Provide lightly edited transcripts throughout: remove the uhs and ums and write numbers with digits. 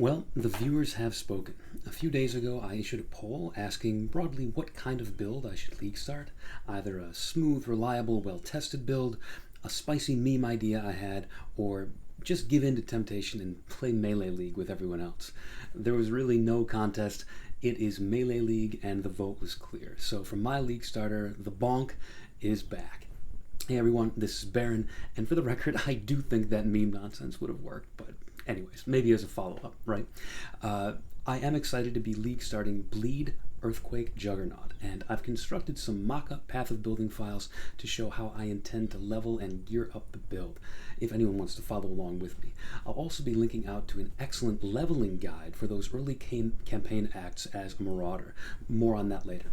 Well, the viewers have spoken. A few days ago, I issued a poll asking broadly what kind of build I should league start. Either a smooth, reliable, well-tested build, a spicy meme idea I had, or just give in to temptation and play Melee League with everyone else. There was really no contest. It is Melee League, and the vote was clear. So for my league starter, the Bonk is back. Hey everyone, this is Baron, and for the record, I do think that meme nonsense would have worked, but anyways, maybe as a follow-up, right? I am excited to be league starting Bleed Earthquake Juggernaut, and I've constructed some mock-up Path of Building files to show how I intend to level and gear up the build, if anyone wants to follow along with me. I'll also be linking out to an excellent leveling guide for those early campaign acts as a Marauder. More on that later.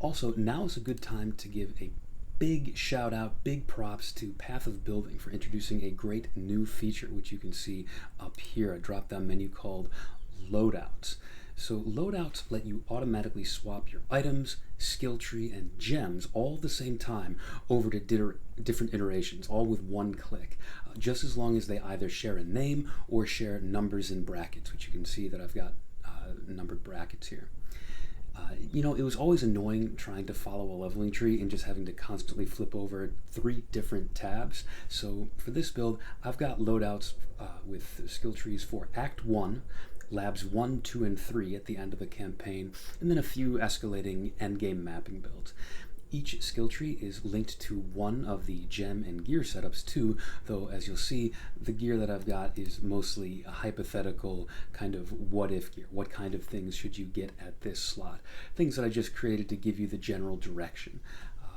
Also, now is a good time to give a big shout out, big props to Path of Building for introducing a great new feature, which you can see up here, a drop-down menu called Loadouts. So loadouts let you automatically swap your items, skill tree, and gems all at the same time over to different iterations, all with one click, just as long as they either share a name or share numbers in brackets, which you can see that I've got numbered brackets here. It was always annoying trying to follow a leveling tree and just having to constantly flip over 3 different tabs. So for this build, I've got loadouts with skill trees for Act 1, Labs 1, 2, and 3 at the end of the campaign, and then a few escalating endgame mapping builds. Each skill tree is linked to one of the gem and gear setups too, though as you'll see, the gear that I've got is mostly a hypothetical kind of what-if gear. What kind of things should you get at this slot? Things that I just created to give you the general direction.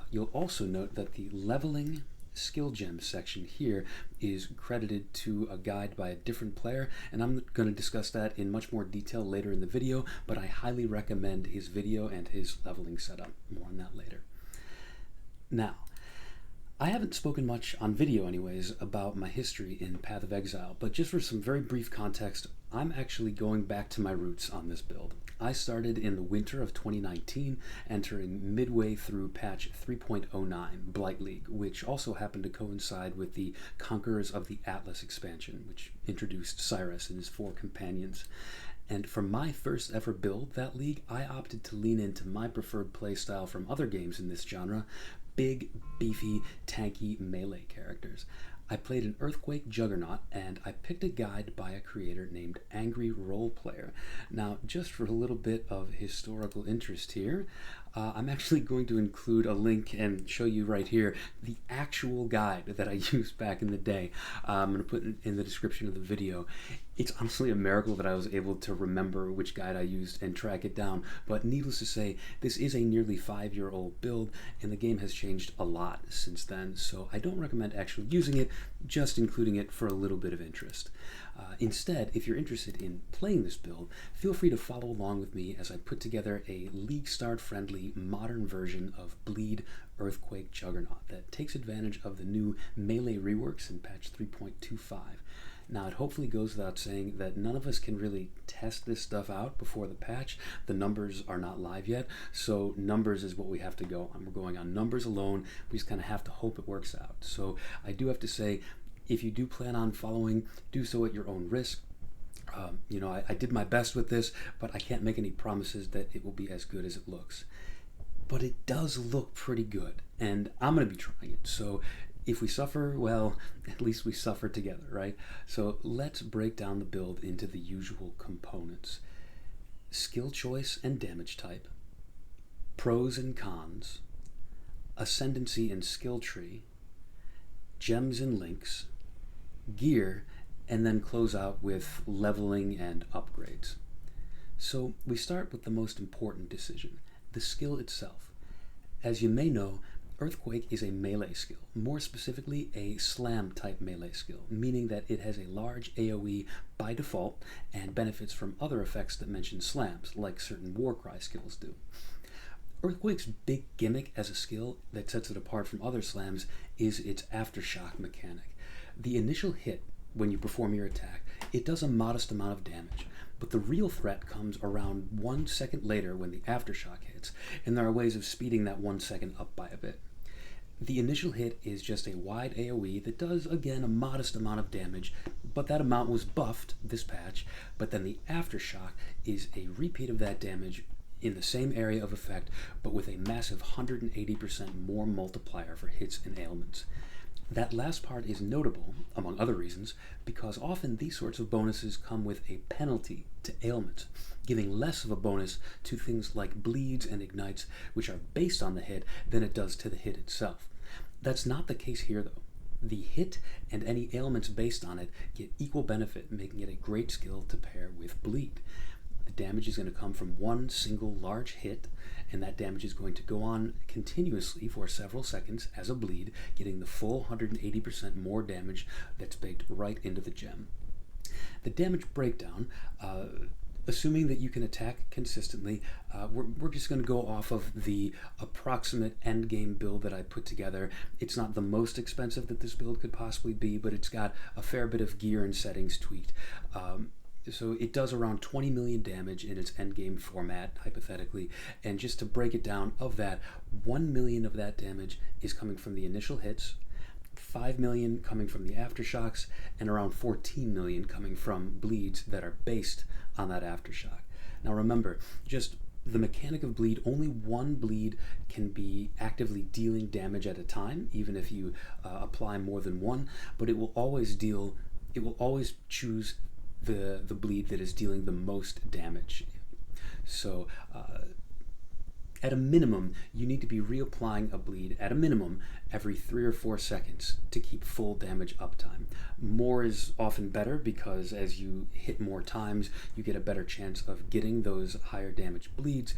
You'll also note that the leveling skill gem section here is credited to a guide by a different player, and I'm going to discuss that in much more detail later in the video, but I highly recommend his video and his leveling setup. More on that later. Now, I haven't spoken much on video anyways about my history in Path of Exile, but just for some very brief context, I'm actually going back to my roots on this build. I started in the winter of 2019, entering midway through patch 3.09 Blight League, which also happened to coincide with the Conquerors of the Atlas expansion, which introduced Cyrus and his 4 companions. And for my first ever build that league, I opted to lean into my preferred playstyle from other games in this genre: big, beefy, tanky melee characters. I played an Earthquake Juggernaut, and I picked a guide by a creator named Angry Role Player. Now, just for a little bit of historical interest here, I'm actually going to include a link and show you right here the actual guide that I used back in the day. I'm going to put it in the description of the video. It's honestly a miracle that I was able to remember which guide I used and track it down, but needless to say, this is a nearly 5-year-old build, and the game has changed a lot since then, so I don't recommend actually using it, just including it for a little bit of interest. Instead, if you're interested in playing this build, feel free to follow along with me as I put together a League Start-friendly modern version of Bleed Earthquake Juggernaut that takes advantage of the new melee reworks in patch 3.25. Now, it hopefully goes without saying that none of us can really test this stuff out before the patch. The numbers are not live yet, so numbers is what we have to go on. We're going on numbers alone. We just kind of have to hope it works out. So I do have to say, if you do plan on following, do so at your own risk. I did my best with this, but I can't make any promises that it will be as good as it looks. But it does look pretty good, and I'm going to be trying it. So if we suffer, well, at least we suffer together, right? So let's break down the build into the usual components: skill choice and damage type, pros and cons, ascendancy and skill tree, gems and links, gear, and then close out with leveling and upgrades. So we start with the most important decision: the skill itself. As you may know, Earthquake is a melee skill, more specifically a slam type melee skill, meaning that it has a large AoE by default and benefits from other effects that mention slams, like certain Warcry skills do. Earthquake's big gimmick as a skill that sets it apart from other slams is its aftershock mechanic. The initial hit, when you perform your attack, it does a modest amount of damage, but the real threat comes around 1 second later when the aftershock hits, and there are ways of speeding that 1 second up by a bit. The initial hit is just a wide AoE that does, again, a modest amount of damage, but that amount was buffed this patch, but then the aftershock is a repeat of that damage in the same area of effect, but with a massive 180% more multiplier for hits and ailments. That last part is notable, among other reasons, because often these sorts of bonuses come with a penalty to ailments, giving less of a bonus to things like bleeds and ignites, which are based on the hit, than it does to the hit itself. That's not the case here, though. The hit and any ailments based on it get equal benefit, making it a great skill to pair with bleed. The damage is going to come from one single large hit, and that damage is going to go on continuously for several seconds as a bleed, getting the full 180% more damage that's baked right into the gem. The damage breakdown, assuming that you can attack consistently, we're just going to go off of the approximate endgame build that I put together. It's not the most expensive that this build could possibly be, but it's got a fair bit of gear and settings tweaked. So it does around 20 million damage in its endgame format, hypothetically. And just to break it down, of that, 1 million of that damage is coming from the initial hits, 5 million coming from the aftershocks, and around 14 million coming from bleeds that are based on that aftershock. Now remember, just the mechanic of bleed, only one bleed can be actively dealing damage at a time, even if you apply more than one, but it will always choose the bleed that is dealing the most damage. So at a minimum, you need to be reapplying a bleed at a minimum every 3 or 4 seconds to keep full damage uptime. More is often better because as you hit more times, you get a better chance of getting those higher damage bleeds,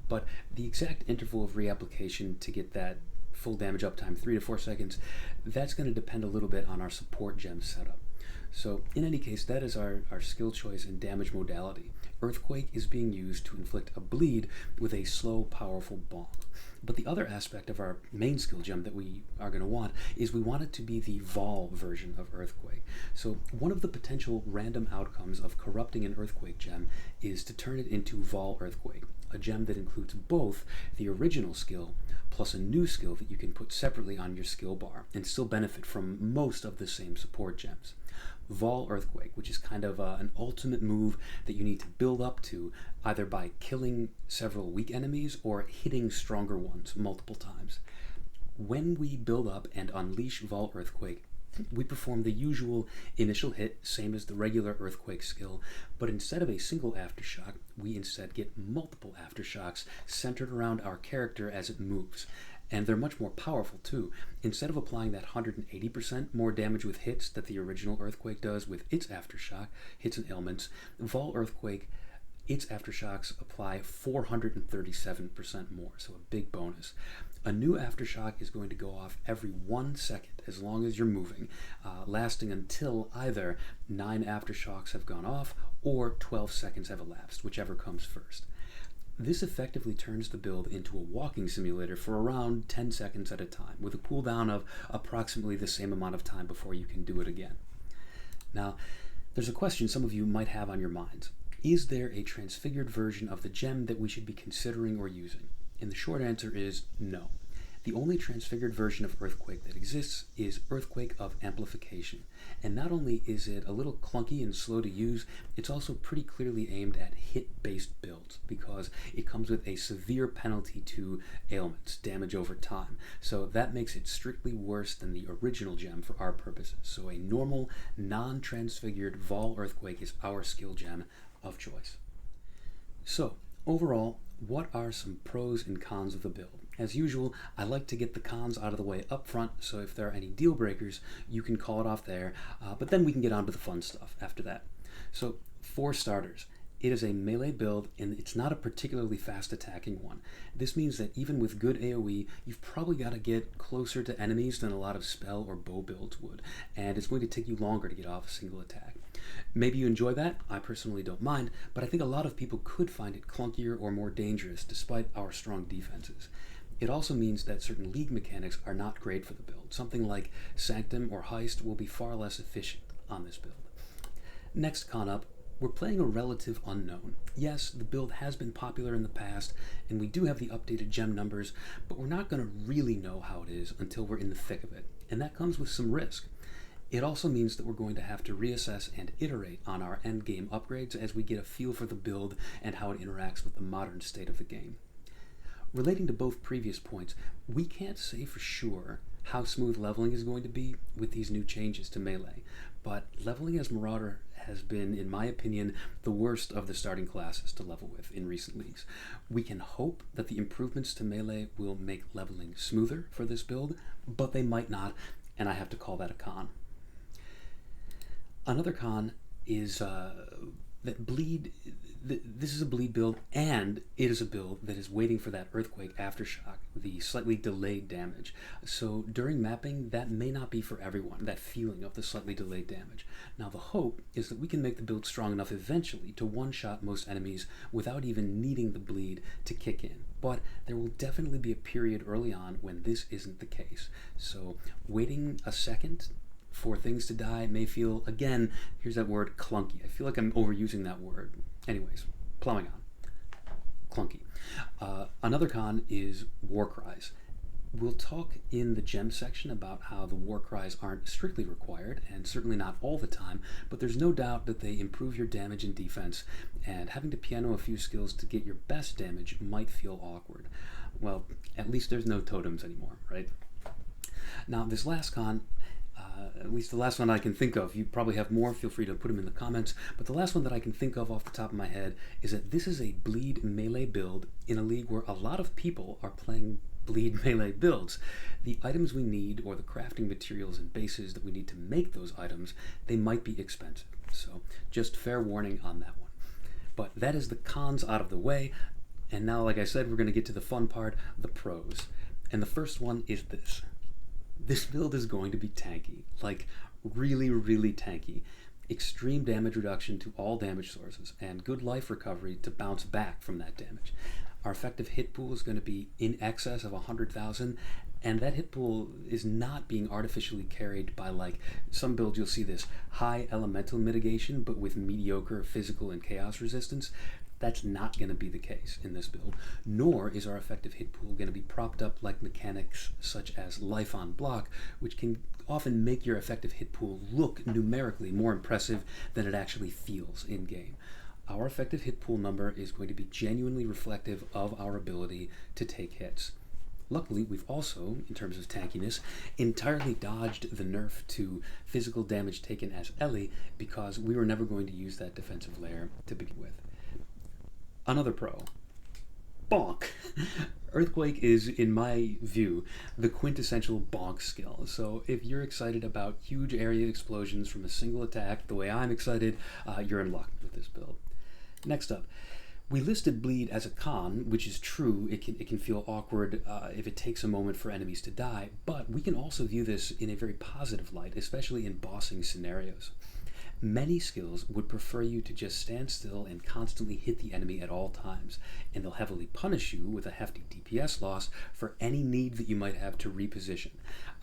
but the exact interval of reapplication to get that full damage uptime, 3 to 4 seconds, that's going to depend a little bit on our support gem setup. So in any case, that is our skill choice and damage modality. Earthquake is being used to inflict a bleed with a slow, powerful bonk. But the other aspect of our main skill gem that we are going to want is we want it to be the Vol version of Earthquake. So one of the potential random outcomes of corrupting an Earthquake gem is to turn it into Vol Earthquake, a gem that includes both the original skill plus a new skill that you can put separately on your skill bar and still benefit from most of the same support gems. Vol Earthquake, which is kind of an ultimate move that you need to build up to either by killing several weak enemies or hitting stronger ones multiple times. When we build up and unleash Vol Earthquake, we perform the usual initial hit, same as the regular Earthquake skill, but instead of a single aftershock, we instead get multiple aftershocks centered around our character as it moves. And they're much more powerful too. Instead of applying that 180% more damage with hits that the original Earthquake does with its aftershock, hits and ailments, Vol Earthquake, its aftershocks apply 437% more, so a big bonus. A new aftershock is going to go off every 1 second as long as you're moving, lasting until either 9 aftershocks have gone off or 12 seconds have elapsed, whichever comes first. This effectively turns the build into a walking simulator for around 10 seconds at a time, with a cooldown of approximately the same amount of time before you can do it again. Now, there's a question some of you might have on your minds. Is there a transfigured version of the gem that we should be considering or using? And the short answer is no. The only transfigured version of Earthquake that exists is Earthquake of Amplification. And not only is it a little clunky and slow to use, it's also pretty clearly aimed at hit-based builds because it comes with a severe penalty to ailments, damage over time. So that makes it strictly worse than the original gem for our purposes. So a normal, non-transfigured Vol Earthquake is our skill gem of choice. So, overall, what are some pros and cons of the build? As usual, I like to get the cons out of the way up front, so if there are any deal breakers, you can call it off there, but then we can get on to the fun stuff after that. So, for starters, it is a melee build, and it's not a particularly fast attacking one. This means that even with good AoE, you've probably got to get closer to enemies than a lot of spell or bow builds would, and it's going to take you longer to get off a single attack. Maybe you enjoy that, I personally don't mind, but I think a lot of people could find it clunkier or more dangerous despite our strong defenses. It also means that certain league mechanics are not great for the build. Something like Sanctum or Heist will be far less efficient on this build. Next con up, We're playing a relative unknown. Yes, the build has been popular in the past, and we do have the updated gem numbers, but we're not going to really know how it is until we're in the thick of it, and that comes with some risk. It also means that we're going to have to reassess and iterate on our endgame upgrades as we get a feel for the build and how it interacts with the modern state of the game. Relating to both previous points, we can't say for sure how smooth leveling is going to be with these new changes to melee, but leveling as Marauder has been, in my opinion, the worst of the starting classes to level with in recent leagues. We can hope that the improvements to melee will make leveling smoother for this build, but they might not, and I have to call that a con. Another con is that bleed. This is a bleed build, and it is a build that is waiting for that earthquake aftershock, the slightly delayed damage. So during mapping, that may not be for everyone, that feeling of the slightly delayed damage. Now the hope is that we can make the build strong enough eventually to one-shot most enemies without even needing the bleed to kick in. But there will definitely be a period early on when this isn't the case. So waiting a second for things to die may feel, again, here's that word, clunky. I feel like I'm overusing that word. Anyways, plowing on. Clunky. Another con is war cries. We'll talk in the gem section about how the war cries aren't strictly required, and certainly not all the time, but there's no doubt that they improve your damage and defense, and having to piano a few skills to get your best damage might feel awkward. Well, at least there's no totems anymore, right? Now, this last con, at least the last one I can think of, you probably have more, feel free to put them in the comments, but the last one that I can think of off the top of my head is that this is a bleed melee build in a league where a lot of people are playing bleed melee builds. The items we need, or the crafting materials and bases that we need to make those items, they might be expensive. So just fair warning on that one. But that is the cons out of the way, and now, like I said, we're going to get to the fun part, the pros. And the first one is this. This build is going to be tanky, like really, really tanky. Extreme damage reduction to all damage sources, and good life recovery to bounce back from that damage. Our effective hit pool is going to be in excess of 100,000, and that hit pool is not being artificially carried by, like, some builds you'll see this high elemental mitigation, but with mediocre physical and chaos resistance. That's not going to be the case in this build, nor is our effective hit pool going to be propped up like mechanics such as life on block, which can often make your effective hit pool look numerically more impressive than it actually feels in-game. Our effective hit pool number is going to be genuinely reflective of our ability to take hits. Luckily, we've also, in terms of tankiness, entirely dodged the nerf to physical damage taken as Ellie because we were never going to use that defensive layer to begin with. Another pro, Bonk. Earthquake is, in my view, the quintessential Bonk skill. So if you're excited about huge area explosions from a single attack, the way I'm excited, you're in luck with this build. Next up, we listed bleed as a con, which is true. It can feel awkward if it takes a moment for enemies to die, but we can also view this in a very positive light, especially in bossing scenarios. Many skills would prefer you to just stand still and constantly hit the enemy at all times, and they'll heavily punish you with a hefty DPS loss for any need that you might have to reposition,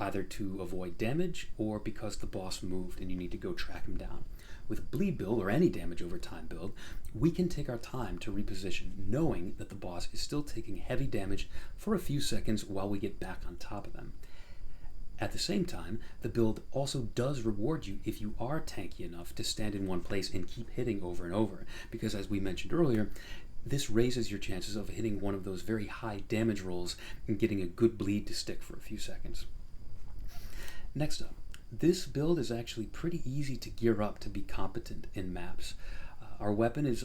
either to avoid damage or because the boss moved and you need to go track him down. With a bleed build, or any damage over time build, we can take our time to reposition, knowing that the boss is still taking heavy damage for a few seconds while we get back on top of them. At the same time, the build also does reward you if you are tanky enough to stand in one place and keep hitting over and over, because as we mentioned earlier, this raises your chances of hitting one of those very high damage rolls and getting a good bleed to stick for a few seconds. Next up, this build is actually pretty easy to gear up to be competent in maps. Our weapon is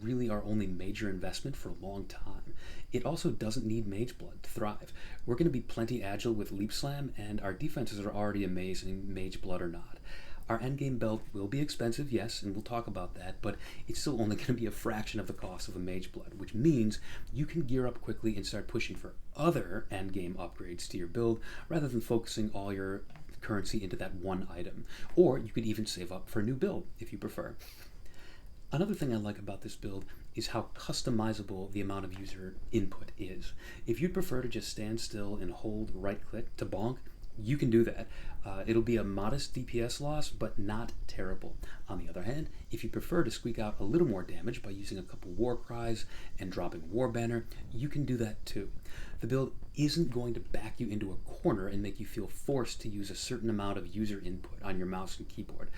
really our only major investment for a long time. It also doesn't need Mage Blood to thrive. We're going to be plenty agile with Leap Slam, and our defenses are already amazing, Mage Blood or not. Our endgame belt will be expensive, yes, and we'll talk about that, but it's still only going to be a fraction of the cost of a Mage Blood, which means you can gear up quickly and start pushing for other endgame upgrades to your build, rather than focusing all your currency into that one item. Or you could even save up for a new build, if you prefer. Another thing I like about this build is how customizable the amount of user input is. If you'd prefer to just stand still and hold right click to bonk, you can do that. It'll be a modest DPS loss, but not terrible. On the other hand, if you prefer to squeak out a little more damage by using a couple war cries and dropping war banner, you can do that too. The build isn't going to back you into a corner and make you feel forced to use a certain amount of user input on your mouse and keyboard,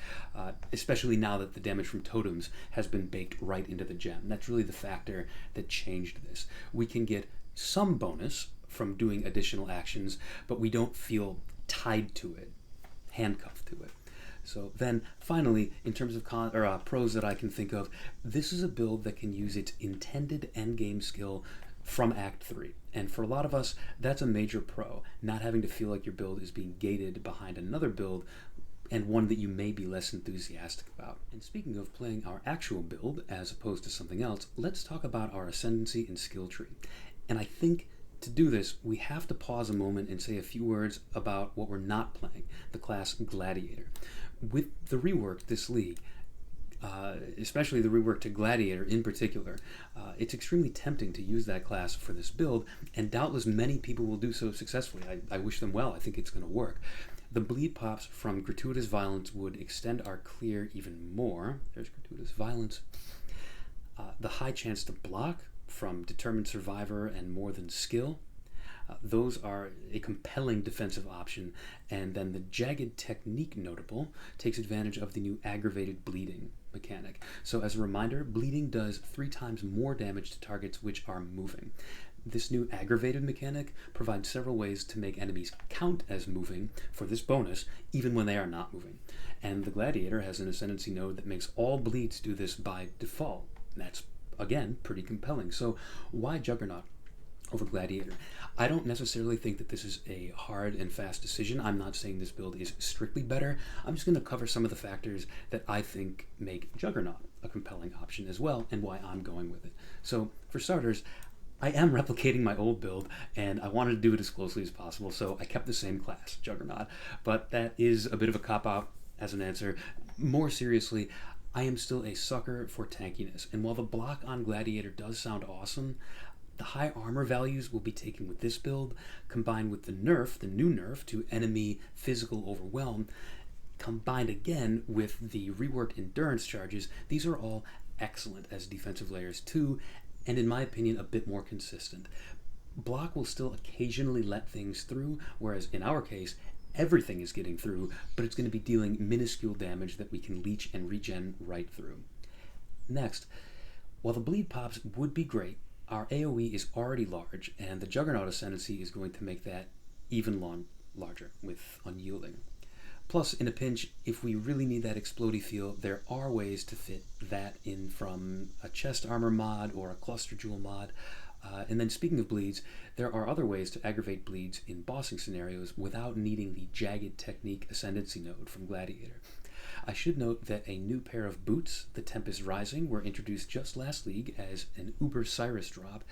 especially now that the damage from totems has been baked right into the gem. That's really the factor that changed this. We can get some bonus from doing additional actions, but we don't feel tied to it, handcuffed to it. So then, finally, in terms of pros that I can think of, this is a build that can use its intended endgame skill from Act 3. And for a lot of us, that's a major pro, not having to feel like your build is being gated behind another build, and one that you may be less enthusiastic about. And speaking of playing our actual build as opposed to something else, let's talk about our Ascendancy and skill tree. And I think to do this, we have to pause a moment and say a few words about what we're not playing, the class Gladiator. With the rework this league, especially the rework to Gladiator in particular, it's extremely tempting to use that class for this build, and doubtless many people will do so successfully. I wish them well. I think it's going to work. The bleed pops from Gratuitous Violence would extend our clear even more. There's Gratuitous Violence. The high chance to block from Determined Survivor and More Than Skill. Those are a compelling defensive option, and then the Jagged Technique notable takes advantage of the new Aggravated Bleeding mechanic. So as a reminder, bleeding does 3 times more damage to targets which are moving. This new Aggravated mechanic provides several ways to make enemies count as moving for this bonus, even when they are not moving. And the Gladiator has an Ascendancy node that makes all bleeds do this by default. And that's, again, pretty compelling. So why Juggernaut over Gladiator? I don't necessarily think that this is a hard and fast decision. I'm not saying this build is strictly better. I'm just going to cover some of the factors that I think make Juggernaut a compelling option as well, and why I'm going with it. So, for starters, I am replicating my old build, and I wanted to do it as closely as possible, so I kept the same class, Juggernaut. But that is a bit of a cop-out as an answer. More seriously, I am still a sucker for tankiness, and while the block on Gladiator does sound awesome, the high armor values will be taken with this build, combined with the new nerf to enemy physical overwhelm, combined again with the reworked endurance charges. These are all excellent as defensive layers too, and in my opinion a bit more consistent. Block will still occasionally let things through, whereas in our case everything is getting through, but it's going to be dealing minuscule damage that we can leech and regen right through. Next, while the bleed pops would be great, our AoE is already large, and the Juggernaut Ascendancy is going to make that even larger with Unyielding. Plus, in a pinch, if we really need that explodey feel, there are ways to fit that in from a chest armor mod or a cluster jewel mod. And then speaking of bleeds, there are other ways to aggravate bleeds in bossing scenarios without needing the Jagged Technique Ascendancy node from Gladiator. I should note that a new pair of boots, the Tempest Rising, were introduced just last league as an Uber Cyrus drop,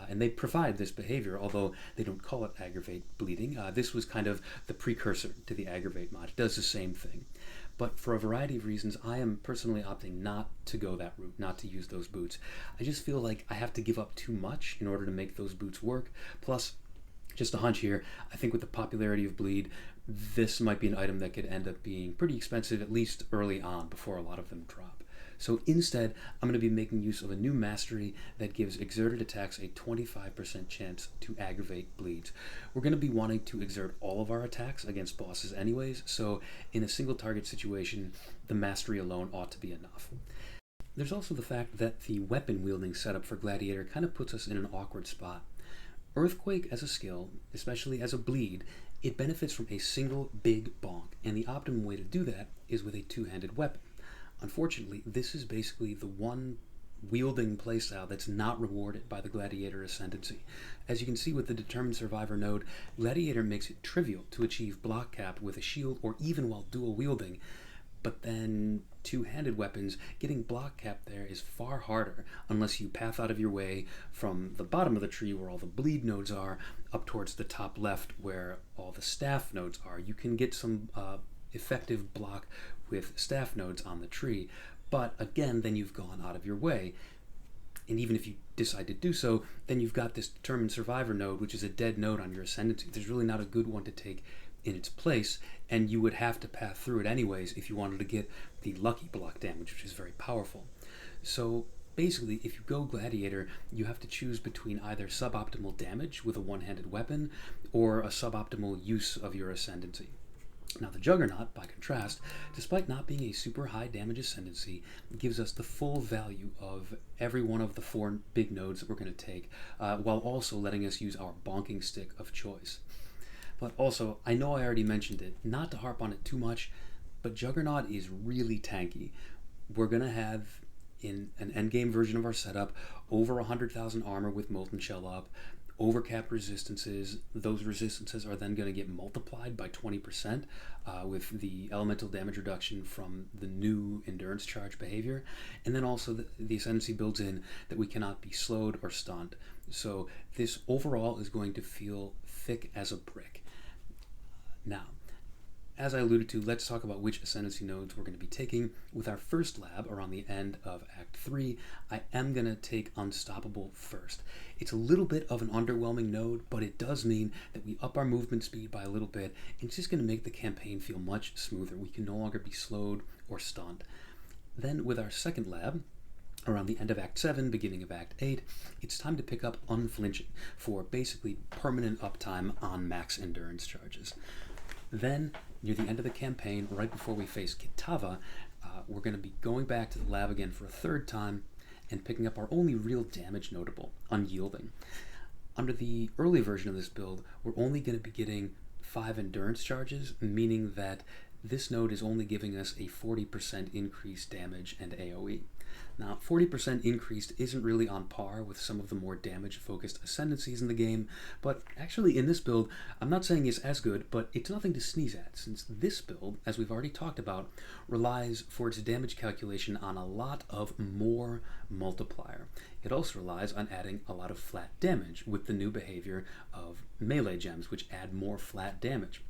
and they provide this behavior, although they don't call it Aggravate Bleeding. This was kind of the precursor to the Aggravate mod. It does the same thing. But for a variety of reasons, I am personally opting not to go that route, not to use those boots. I just feel like I have to give up too much in order to make those boots work. Plus, just a hunch here, I think with the popularity of Bleed, this might be an item that could end up being pretty expensive, at least early on, before a lot of them drop. So instead, I'm going to be making use of a new mastery that gives exerted attacks a 25% chance to aggravate bleeds. We're going to be wanting to exert all of our attacks against bosses anyways, so in a single target situation, the mastery alone ought to be enough. There's also the fact that the weapon wielding setup for Gladiator kind of puts us in an awkward spot. Earthquake as a skill, especially as a bleed, it benefits from a single big bonk, and the optimum way to do that is with a two-handed weapon. Unfortunately, this is basically the one wielding playstyle that's not rewarded by the Gladiator Ascendancy. As you can see with the Determined Survivor node, Gladiator makes it trivial to achieve block cap with a shield or even while dual wielding, but then two-handed weapons, getting block cap there is far harder unless you path out of your way from the bottom of the tree where all the bleed nodes are up towards the top left where all the staff nodes are. You can get some effective block with staff nodes on the tree, but again, then you've gone out of your way. And even if you decide to do so, then you've got this Determined Survivor node, which is a dead node on your Ascendancy. There's really not a good one to take in its place, and you would have to path through it anyways if you wanted to get the lucky block damage, which is very powerful. So basically, if you go Gladiator, you have to choose between either suboptimal damage with a one-handed weapon or a suboptimal use of your Ascendancy. Now the Juggernaut, by contrast, despite not being a super high damage Ascendancy, gives us the full value of every one of the 4 big nodes that we're going to take, while also letting us use our bonking stick of choice. But also, I know I already mentioned it, not to harp on it too much, but Juggernaut is really tanky. We're going to have, in an endgame version of our setup, over 100,000 armor with Molten Shell up, overcapped resistances. Those resistances are then going to get multiplied by 20% with the elemental damage reduction from the new endurance charge behavior. And then also the Ascendancy builds in that we cannot be slowed or stunned. So this overall is going to feel thick as a brick. Now, as I alluded to, let's talk about which Ascendancy nodes we're going to be taking. With our first lab around the end of Act 3, I am going to take Unstoppable first. It's a little bit of an underwhelming node, but it does mean that we up our movement speed by a little bit, and it's just going to make the campaign feel much smoother. We can no longer be slowed or stunned. Then with our second lab, around the end of Act 7, beginning of Act 8, it's time to pick up Unflinching for basically permanent uptime on max endurance charges. Then, near the end of the campaign, right before we face Kitava, we're going to be going back to the lab again for a third time and picking up our only real damage notable, Unyielding. Under the early version of this build, we're only going to be getting 5 endurance charges, meaning that this node is only giving us a 40% increased damage and AoE. Now, 40% increased isn't really on par with some of the more damage-focused Ascendancies in the game, but actually in this build, I'm not saying it's as good, but it's nothing to sneeze at, since this build, as we've already talked about, relies for its damage calculation on a lot of more multiplier. It also relies on adding a lot of flat damage with the new behavior of melee gems, which add more flat damage,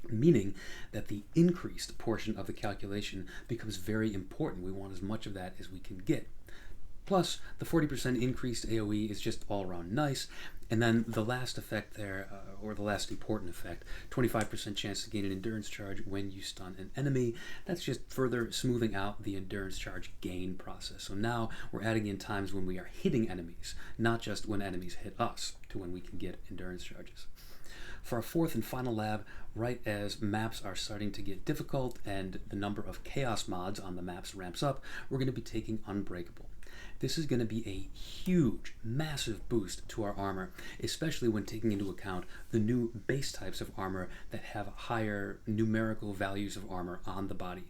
meaning that the increased portion of the calculation becomes very important. We want as much of that as we can get. Plus, the 40% increased AoE is just all around nice, and then the last effect there, or the last important effect, 25% chance to gain an endurance charge when you stun an enemy. That's just further smoothing out the endurance charge gain process. So now we're adding in times when we are hitting enemies, not just when enemies hit us, to when we can get endurance charges. For our fourth and final lab, right as maps are starting to get difficult and the number of chaos mods on the maps ramps up, we're going to be taking Unbreakable. This is going to be a huge, massive boost to our armor, especially when taking into account the new base types of armor that have higher numerical values of armor on the body.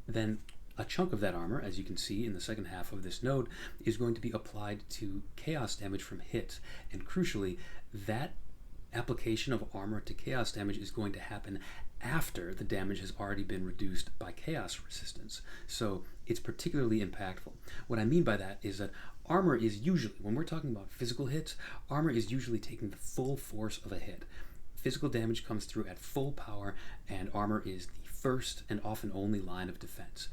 Then a chunk of that armor, as you can see in the second half of this node, is going to be applied to chaos damage from hits, and crucially, that application of armor to chaos damage is going to happen after the damage has already been reduced by chaos resistance. So it's particularly impactful. What I mean by that is that armor is usually, when we're talking about physical hits, armor is usually taking the full force of a hit. Physical damage comes through at full power, and armor is the first and often only line of defense.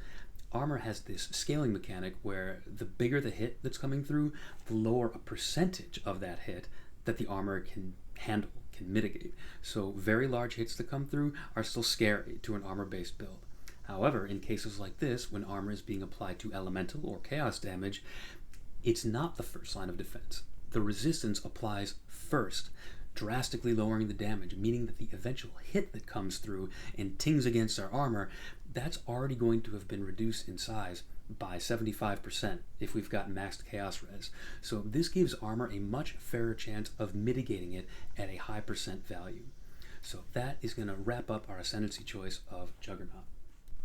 Armor has this scaling mechanic where the bigger the hit that's coming through, the lower a percentage of that hit that the armor can handle, can mitigate. So very large hits that come through are still scary to an armor-based build. However, in cases like this, when armor is being applied to elemental or chaos damage, it's not the first line of defense. The resistance applies first, drastically lowering the damage, meaning that the eventual hit that comes through and tings against our armor, that's already going to have been reduced in size by 75% if we've got maxed chaos res. So this gives armor a much fairer chance of mitigating it at a high percent value. So that is going to wrap up our Ascendancy choice of Juggernaut.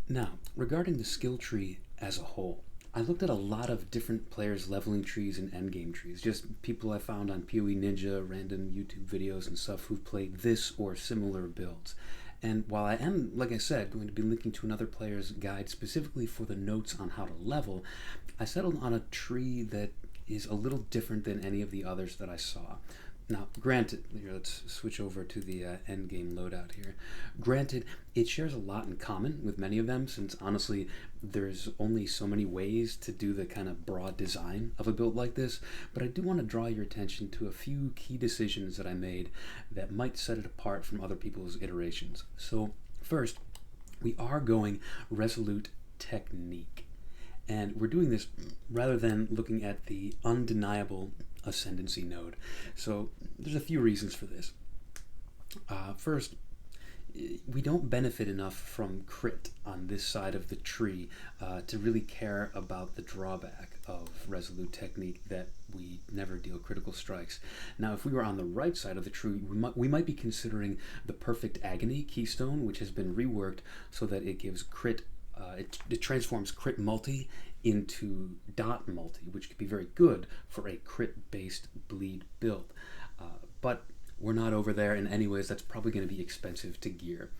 Now, regarding the skill tree as a whole, I looked at a lot of different players' leveling trees and endgame trees, just people I found on PoE Ninja, random YouTube videos and stuff who've played this or similar builds. And while I am, like I said, going to be linking to another player's guide specifically for the notes on how to level, I settled on a tree that is a little different than any of the others that I saw. Now, granted, here, let's switch over to the endgame loadout here. Granted, it shares a lot in common with many of them, since honestly, there's only so many ways to do the kind of broad design of a build like this, but I do want to draw your attention to a few key decisions that I made that might set it apart from other people's iterations. So, first, we are going resolute technique. And we're doing this rather than looking at the undeniable Ascendancy node. So there's a few reasons for this. First, we don't benefit enough from crit on this side of the tree to really care about the drawback of resolute technique that we never deal critical strikes. Now, if we were on the right side of the tree, we might be considering the perfect agony keystone, which has been reworked so that it gives crit. It transforms crit multi into dot multi, which could be very good for a crit-based bleed build. But we're not over there, and anyways, that's probably going to be expensive to gear.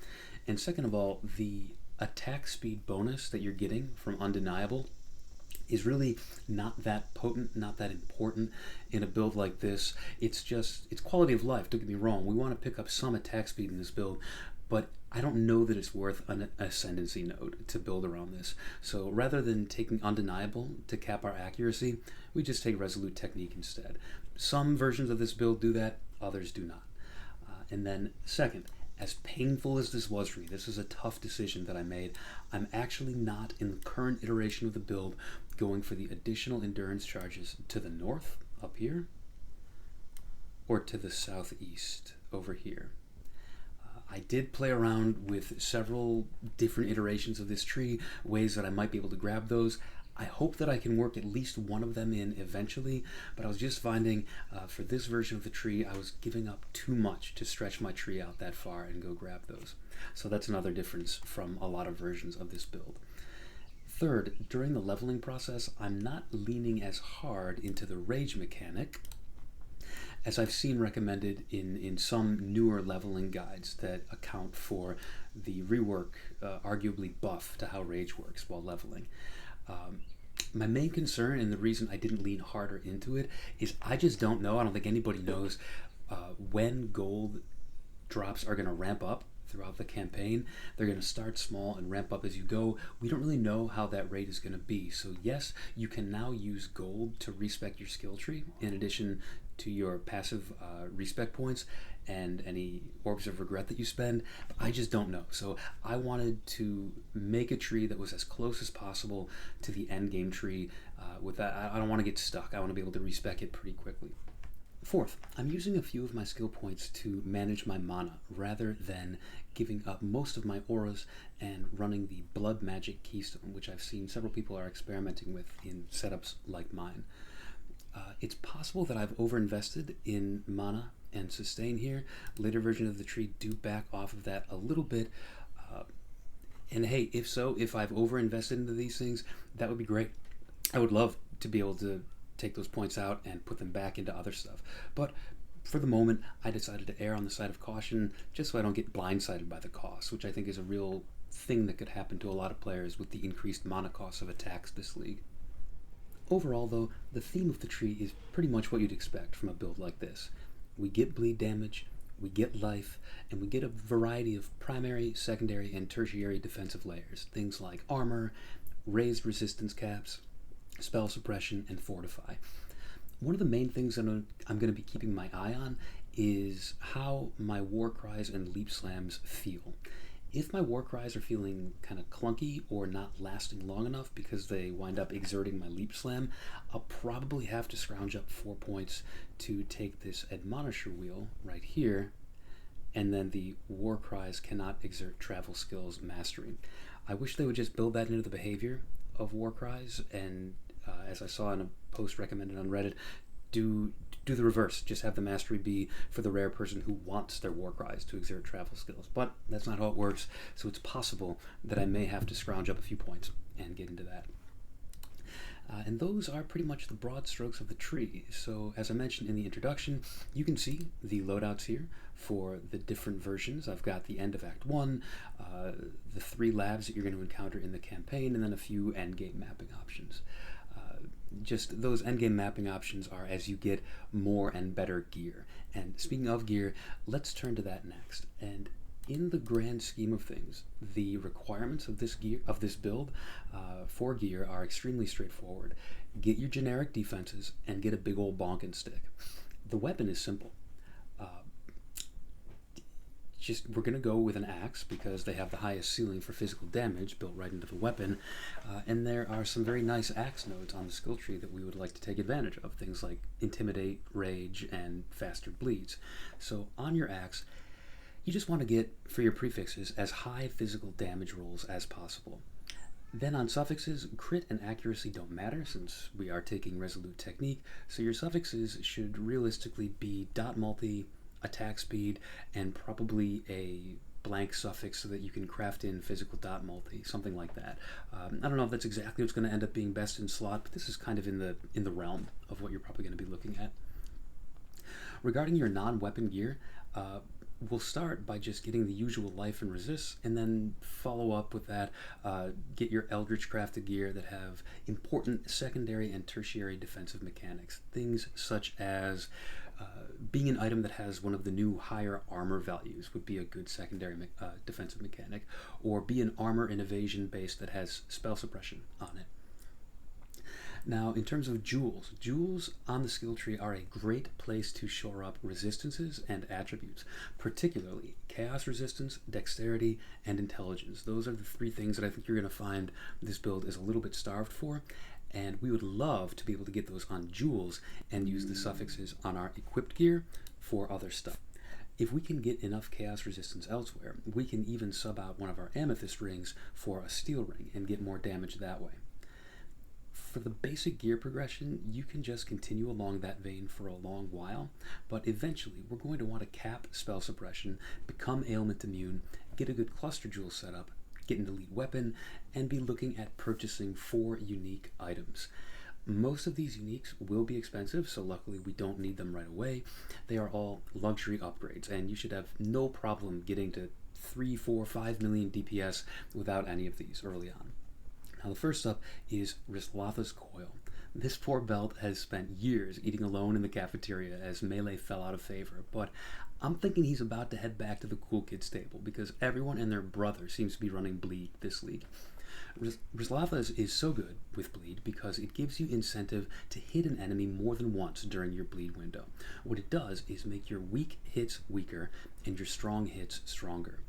And second of all, the attack speed bonus that you're getting from Undeniable is really not that potent, not that important in a build like this. It's quality of life, don't get me wrong. We want to pick up some attack speed in this build, but I don't know that it's worth an Ascendancy node to build around this. So rather than taking Undeniable to cap our accuracy, we just take Resolute Technique instead. Some versions of this build do that, others do not. And then second, as painful as this was for me, this is a tough decision that I made. I'm actually not, in the current iteration of the build, going for the additional endurance charges to the north, up here, or to the southeast, over here. I did play around with several different iterations of this tree, ways that I might be able to grab those. I hope that I can work at least one of them in eventually, but I was just finding for this version of the tree, I was giving up too much to stretch my tree out that far and go grab those. So that's another difference from a lot of versions of this build. Third, during the leveling process, I'm not leaning as hard into the rage mechanic as I've seen recommended in some newer leveling guides that account for the rework, arguably buff to how rage works while leveling. My main concern, and the reason I didn't lean harder into it, is I just don't know, I don't think anybody knows when gold drops are going to ramp up throughout the campaign. They're going to start small and ramp up as you go. We don't really know how that rate is going to be. So yes, you can now use gold to respec your skill tree in addition to your passive respec points and any orbs of regret that you spend. I just don't know. So I wanted to make a tree that was as close as possible to the end game tree. With that, I don't want to get stuck. I want to be able to respec it pretty quickly. Fourth, I'm using a few of my skill points to manage my mana rather than giving up most of my auras and running the blood magic keystone, which I've seen several people are experimenting with in setups like mine. It's possible that I've overinvested in mana and sustain here. Later versions of the tree do back off of that a little bit. And hey, if so, if I've overinvested into these things, that would be great. I would love to be able to take those points out and put them back into other stuff. But for the moment, I decided to err on the side of caution just so I don't get blindsided by the cost, which I think is a real thing that could happen to a lot of players with the increased mana costs of attacks this league. Overall, though, the theme of the tree is pretty much what you'd expect from a build like this. We get bleed damage, we get life, and we get a variety of primary, secondary, and tertiary defensive layers. Things like armor, raised resistance caps, spell suppression, and fortify. One of the main things that I'm going to be keeping my eye on is how my war cries and leap slams feel. If my war cries are feeling kind of clunky or not lasting long enough because they wind up exerting my leap slam, I'll probably have to scrounge up 4 points to take this admonisher wheel right here, and then the war cries cannot exert travel skills mastery. I wish they would just build that into the behavior of war cries, and as I saw in a post recommended on Reddit, do the reverse. Just have the mastery be for the rare person who wants their war cries to exert travel skills. But that's not how it works, so it's possible that I may have to scrounge up a few points and get into that. And those are pretty much the broad strokes of the tree. So as I mentioned in the introduction, you can see the loadouts here for the different versions. I've got the end of Act 1, the 3 labs that you're going to encounter in the campaign, and then a few endgame mapping options. just those endgame mapping options are as you get more and better gear. And speaking of gear, let's turn to that next. And in the grand scheme of things, the requirements of this build for gear are extremely straightforward. Get your generic defenses and get a big old bonking stick. The weapon is simple. We're going to go with an axe because they have the highest ceiling for physical damage built right into the weapon, and there are some very nice axe nodes on the skill tree that we would like to take advantage of, things like Intimidate, Rage, and Faster Bleeds. So on your axe, you just want to get, for your prefixes, as high physical damage rolls as possible. Then on suffixes, crit and accuracy don't matter since we are taking Resolute Technique, so your suffixes should realistically be dot multi, attack speed, and probably a blank suffix so that you can craft in physical dot multi, something like that. I don't know if that's exactly what's going to end up being best in slot, but this is kind of in the realm of what you're probably going to be looking at. Regarding your non-weapon gear, we'll start by just getting the usual life and resist, and then follow up with that, get your Eldritch crafted gear that have important secondary and tertiary defensive mechanics. Things such as being an item that has one of the new higher armor values would be a good secondary defensive mechanic, or be an armor and evasion base that has spell suppression on it. Now, in terms of jewels on the skill tree are a great place to shore up resistances and attributes, particularly chaos resistance, dexterity, and intelligence. Those are the three things that I think you're going to find this build is a little bit starved for, and we would love to be able to get those on jewels and use the suffixes on our equipped gear for other stuff. If we can get enough chaos resistance elsewhere, we can even sub out one of our amethyst rings for a steel ring and get more damage that way. For the basic gear progression, you can just continue along that vein for a long while, but eventually we're going to want to cap spell suppression, become ailment immune, get a good cluster jewel setup, get an elite weapon, and be looking at purchasing 4 unique items. Most of these uniques will be expensive, so luckily we don't need them right away. They are all luxury upgrades, and you should have no problem getting to 3, 4, 5 million DPS without any of these early on. Now the first up is Rislatha's Coil. This poor belt has spent years eating alone in the cafeteria as melee fell out of favor, but I'm thinking he's about to head back to the cool kid stable because everyone and their brother seems to be running bleed this league. Rislatha's is so good with bleed because it gives you incentive to hit an enemy more than once during your bleed window. What it does is make your weak hits weaker and your strong hits stronger.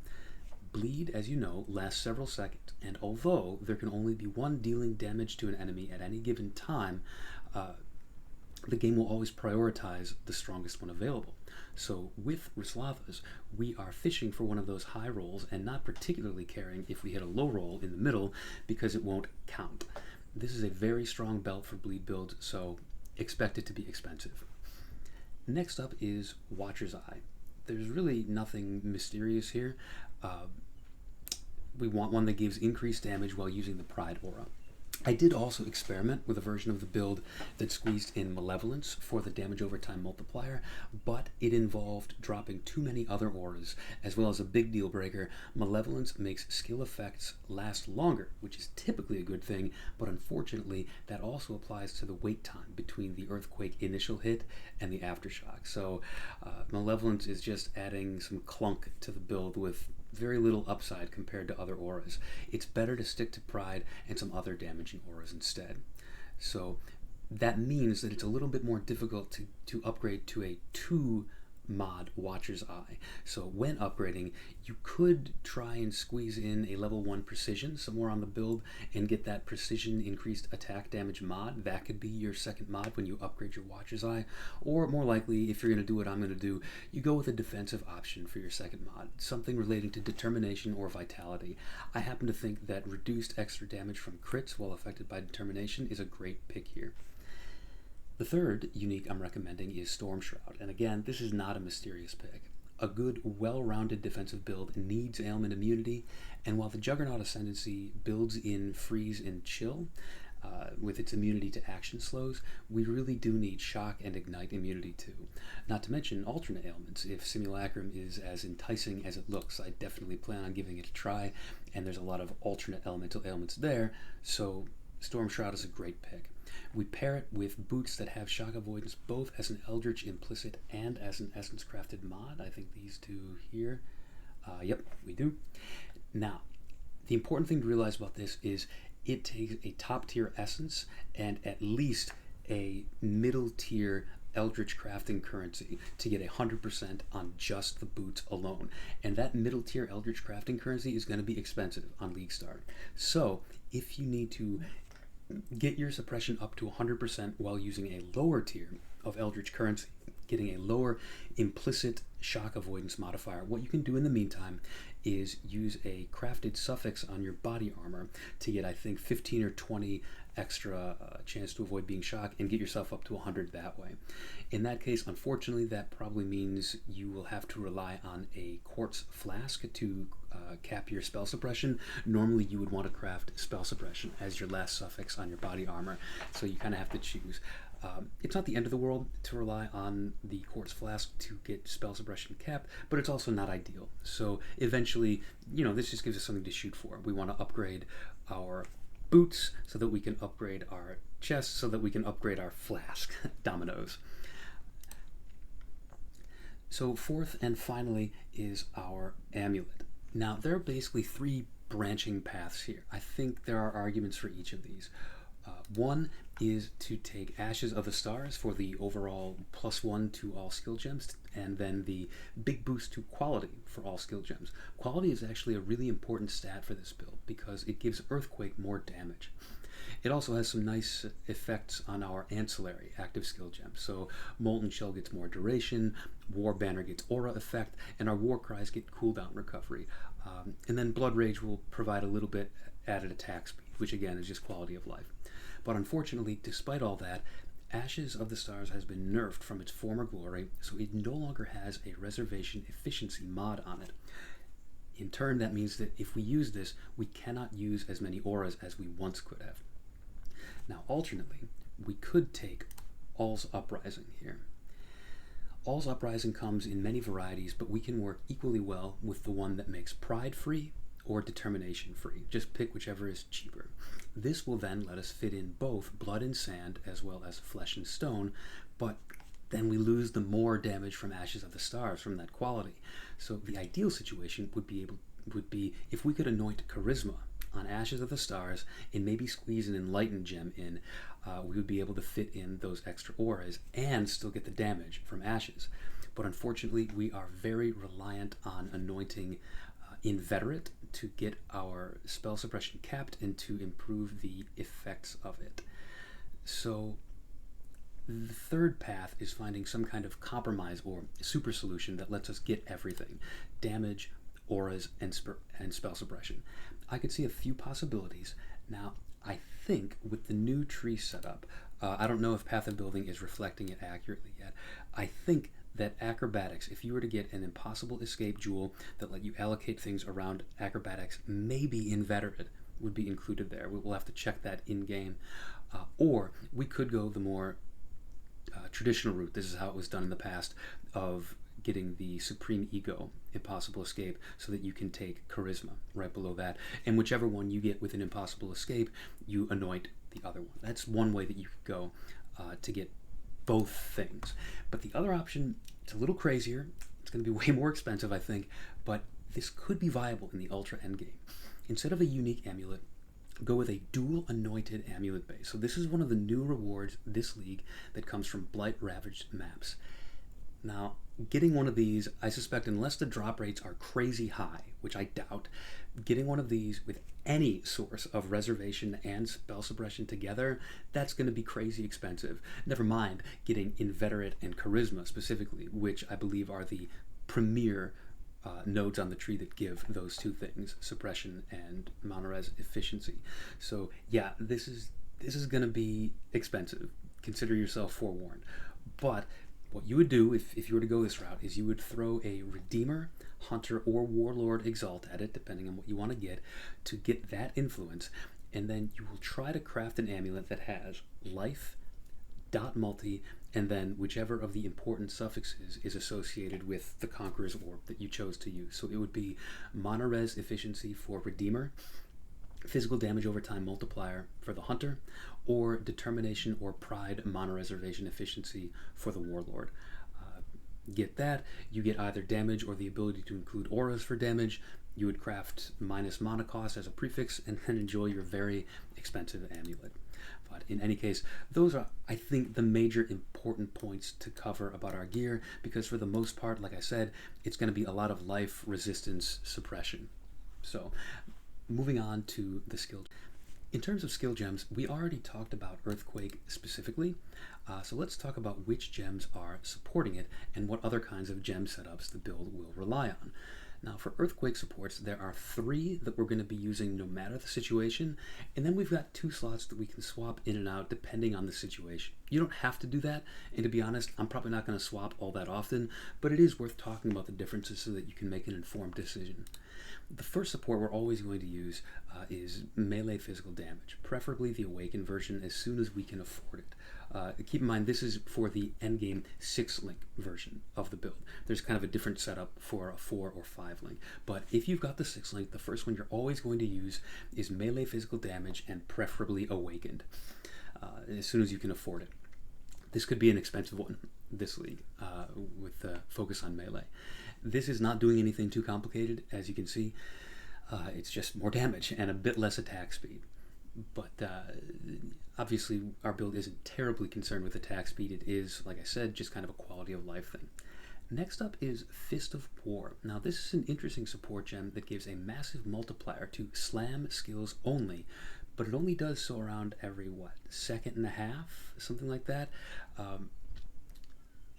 Bleed, as you know, lasts several seconds, and although there can only be one dealing damage to an enemy at any given time, the game will always prioritize the strongest one available. So with Rislatha's, we are fishing for one of those high rolls and not particularly caring if we hit a low roll in the middle because it won't count. This is a very strong belt for bleed builds, so expect it to be expensive. Next up is Watcher's Eye. There's really nothing mysterious here. We want one that gives increased damage while using the Pride aura. I did also experiment with a version of the build that squeezed in Malevolence for the damage over time multiplier, but it involved dropping too many other auras, as well as a big deal breaker. Malevolence makes skill effects last longer, which is typically a good thing, but unfortunately that also applies to the wait time between the Earthquake initial hit and the Aftershock. So Malevolence is just adding some clunk to the build with very little upside compared to other auras. It's better to stick to Pride and some other damaging auras instead. So that means that it's a little bit more difficult to upgrade to a 2 mod Watcher's Eye. So when upgrading, you could try and squeeze in a level 1 precision somewhere on the build and get that precision increased attack damage mod. That could be your second mod when you upgrade your Watcher's Eye. Or more likely, if you're going to do what I'm going to do, you go with a defensive option for your second mod, something relating to determination or vitality. I happen to think that reduced extra damage from crits while affected by determination is a great pick here. The third unique I'm recommending is Storm Shroud, and again, this is not a mysterious pick. A good, well-rounded defensive build needs ailment immunity, and while the Juggernaut Ascendancy builds in freeze and chill, with its immunity to action slows, we really do need shock and ignite immunity too. Not to mention alternate ailments. If Simulacrum is as enticing as it looks, I definitely plan on giving it a try, and there's a lot of alternate elemental ailments there, so Storm Shroud is a great pick. We pair it with boots that have shock avoidance both as an Eldritch implicit and as an Essence crafted mod. I think these two here. Yep, we do. Now, the important thing to realize about this is it takes a top tier Essence and at least a middle tier Eldritch crafting currency to get 100% on just the boots alone. And that middle tier Eldritch crafting currency is going to be expensive on League Start. So if you need to get your suppression up to 100% while using a lower tier of Eldritch currency, getting a lower implicit shock avoidance modifier, what you can do in the meantime is use a crafted suffix on your body armor to get, I think, 15 or 20 extra chance to avoid being shocked and get yourself up to 100 that way. In that case, unfortunately, that probably means you will have to rely on a quartz flask to cap your spell suppression. Normally, you would want to craft spell suppression as your last suffix on your body armor, so you kind of have to choose. It's not the end of the world to rely on the quartz flask to get spell suppression capped, but it's also not ideal. So eventually, this just gives us something to shoot for. We want to upgrade our boots so that we can upgrade our chest, so that we can upgrade our flask. Dominoes. So fourth and finally is our amulet. Now, there are basically three branching paths here. I think there are arguments for each of these. One is to take Ashes of the Stars for the overall +1 to all skill gems, and then the big boost to quality for all skill gems. Quality is actually a really important stat for this build because it gives Earthquake more damage. It also has some nice effects on our ancillary active skill gems. So Molten Shell gets more duration, War Banner gets aura effect, and our War Cries get cooldown recovery. And then Blood Rage will provide a little bit added attack speed, which again is just quality of life. But unfortunately, despite all that, Ashes of the Stars has been nerfed from its former glory, so it no longer has a reservation efficiency mod on it. In turn, that means that if we use this, we cannot use as many auras as we once could have. Now, alternately, we could take All's Uprising here. All's Uprising comes in many varieties, but we can work equally well with the one that makes Pride free or Determination free. Just pick whichever is cheaper. This will then let us fit in both Blood and Sand as well as Flesh and Stone, but then we lose the more damage from Ashes of the Stars from that quality. So the ideal situation would be if we could anoint Charisma on Ashes of the Stars and maybe squeeze an Enlightened gem in, we would be able to fit in those extra auras and still get the damage from Ashes. But unfortunately, we are very reliant on anointing Inveterate to get our spell suppression capped and to improve the effects of it. So the third path is finding some kind of compromise or super solution that lets us get everything: damage, auras, and spell suppression. I could see a few possibilities. Now, I think with the new tree setup, I don't know if Path of Building is reflecting it accurately yet. I think that acrobatics, if you were to get an impossible escape jewel that let you allocate things around acrobatics, maybe Inveterate would be included there. We'll have to check that in-game. Or we could go the more traditional route. This is how it was done in the past, of getting the Supreme Ego Impossible Escape so that you can take Charisma right below that. And whichever one you get with an Impossible Escape, you anoint the other one. That's one way that you could go to get both things. But the other option, it's a little crazier. It's going to be way more expensive, I think, but this could be viable in the Ultra endgame. Instead of a unique amulet, go with a dual anointed amulet base. So this is one of the new rewards this league that comes from Blight Ravaged maps. Now, getting one of these, I suspect, unless the drop rates are crazy high, which I doubt, getting one of these with any source of reservation and spell suppression together, that's going to be crazy expensive. Never mind getting Inveterate and Charisma specifically, which I believe are the premier nodes on the tree that give those two things, suppression and monores efficiency. So yeah, this is going to be expensive. Consider yourself forewarned. But what you would do if you were to go this route is you would throw a Redeemer, Hunter, or Warlord Exalt at it, depending on what you want to get that influence, and then you will try to craft an amulet that has life, dot multi, and then whichever of the important suffixes is associated with the Conqueror's Orb that you chose to use. So it would be monores efficiency for Redeemer, physical damage over time multiplier for the Hunter, or Determination or Pride mono-reservation efficiency for the Warlord. Get that, you get either damage or the ability to include auras for damage. You would craft minus mana cost as a prefix and then enjoy your very expensive amulet. But in any case, those are, I think, the major important points to cover about our gear, because for the most part, like I said, it's going to be a lot of life resistance suppression. So, moving on to the skill. In terms of skill gems, we already talked about Earthquake specifically, so let's talk about which gems are supporting it and what other kinds of gem setups the build will rely on. Now, for Earthquake supports, there are 3 that we're going to be using no matter the situation, and then we've got 2 slots that we can swap in and out depending on the situation. You don't have to do that, and to be honest, I'm probably not going to swap all that often, but it is worth talking about the differences so that you can make an informed decision. The first support we're always going to use is melee physical damage, preferably the Awakened version as soon as we can afford it. Keep in mind, this is for the endgame 6-link version of the build. There's kind of a different setup for a 4 or 5-link, but if you've got the 6-link, the first one you're always going to use is melee physical damage and preferably Awakened, as soon as you can afford it. This could be an expensive one this league, with the focus on melee. This is not doing anything too complicated, as you can see. It's just more damage and a bit less attack speed. But obviously our build isn't terribly concerned with attack speed. It is, like I said, just kind of a quality of life thing. Next up is Fist of War. Now this is an interesting support gem that gives a massive multiplier to slam skills only, but it only does so around every, second and a half? Something like that.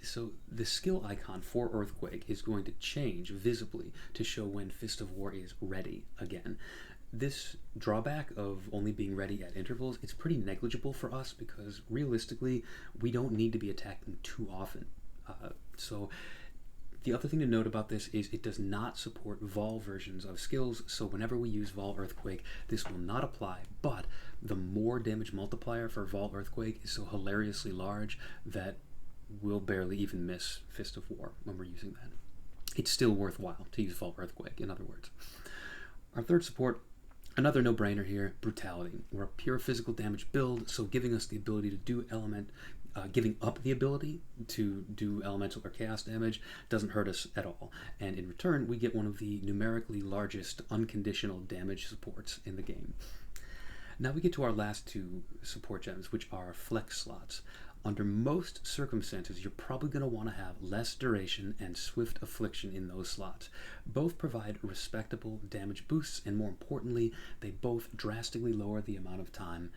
So the skill icon for Earthquake is going to change visibly to show when Fist of War is ready again. This drawback of only being ready at intervals, it's pretty negligible for us because realistically we don't need to be attacking too often. So the other thing to note about this is it does not support Vol versions of skills, so whenever we use Vol Earthquake, this will not apply, but the more damage multiplier for Vol Earthquake is so hilariously large that we'll barely even miss Fist of War when we're using that. It's still worthwhile to use Vol Earthquake, in other words. Our third support, another no-brainer here, Brutality. We're a pure physical damage build, so giving us the ability to do giving up the ability to do elemental or chaos damage doesn't hurt us at all. And in return, we get one of the numerically largest unconditional damage supports in the game. Now we get to our last 2 support gems, which are flex slots. Under most circumstances, you're probably going to want to have less duration and swift affliction in those slots. Both provide respectable damage boosts, and more importantly, they both drastically lower the amount of time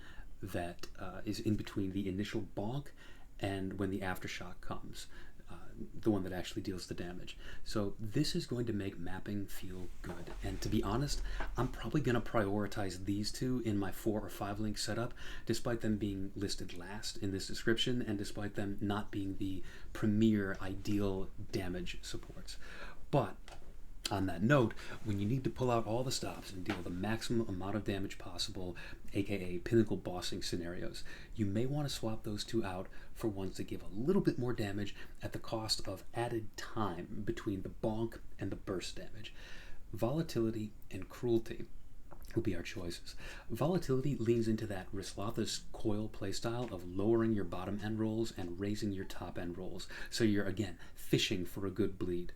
that is in between the initial bonk and when the aftershock comes, the one that actually deals the damage. So this is going to make mapping feel good, and to be honest, I'm probably going to prioritize these 2 in my 4 or 5 link setup, despite them being listed last in this description and despite them not being the premier ideal damage supports. But on that note, when you need to pull out all the stops and deal the maximum amount of damage possible, aka pinnacle bossing scenarios, you may want to swap those 2 out for ones that give a little bit more damage at the cost of added time between the bonk and the burst damage. Volatility and Cruelty will be our choices. Volatility leans into that Rislotha's Coil playstyle of lowering your bottom end rolls and raising your top end rolls, so you're again fishing for a good bleed.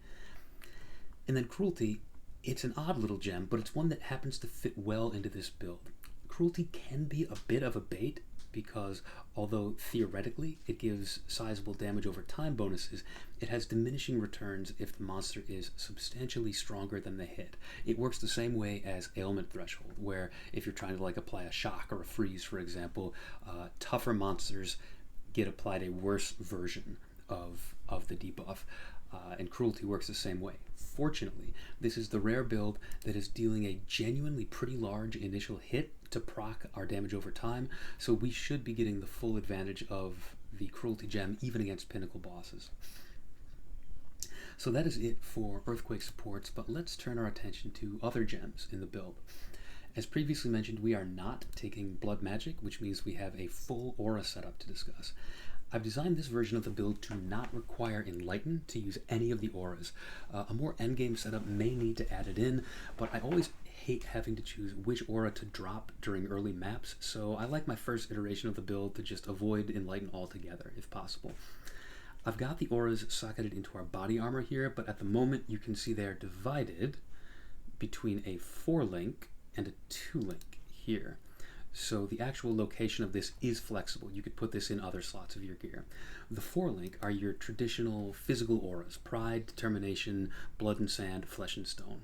And then Cruelty, it's an odd little gem, but it's one that happens to fit well into this build. Cruelty can be a bit of a bait because although theoretically it gives sizable damage over time bonuses, it has diminishing returns if the monster is substantially stronger than the hit. It works the same way as Ailment Threshold, where if you're trying to apply a shock or a freeze, for example, tougher monsters get applied a worse version of the debuff. And Cruelty works the same way. Fortunately, this is the rare build that is dealing a genuinely pretty large initial hit to proc our damage over time, so we should be getting the full advantage of the Cruelty gem even against pinnacle bosses. So that is it for Earthquake supports, but let's turn our attention to other gems in the build. As previously mentioned, we are not taking Blood Magic, which means we have a full aura setup to discuss. I've designed this version of the build to not require Enlighten to use any of the auras. A more endgame setup may need to add it in, but I always hate having to choose which aura to drop during early maps, so I like my first iteration of the build to just avoid Enlighten altogether, if possible. I've got the auras socketed into our body armor here, but at the moment you can see they're divided between a 4-link and a 2-link here. So the actual location of this is flexible. You could put this in other slots of your gear. The 4-link are your traditional physical auras: Pride, Determination, Blood and Sand, Flesh and Stone.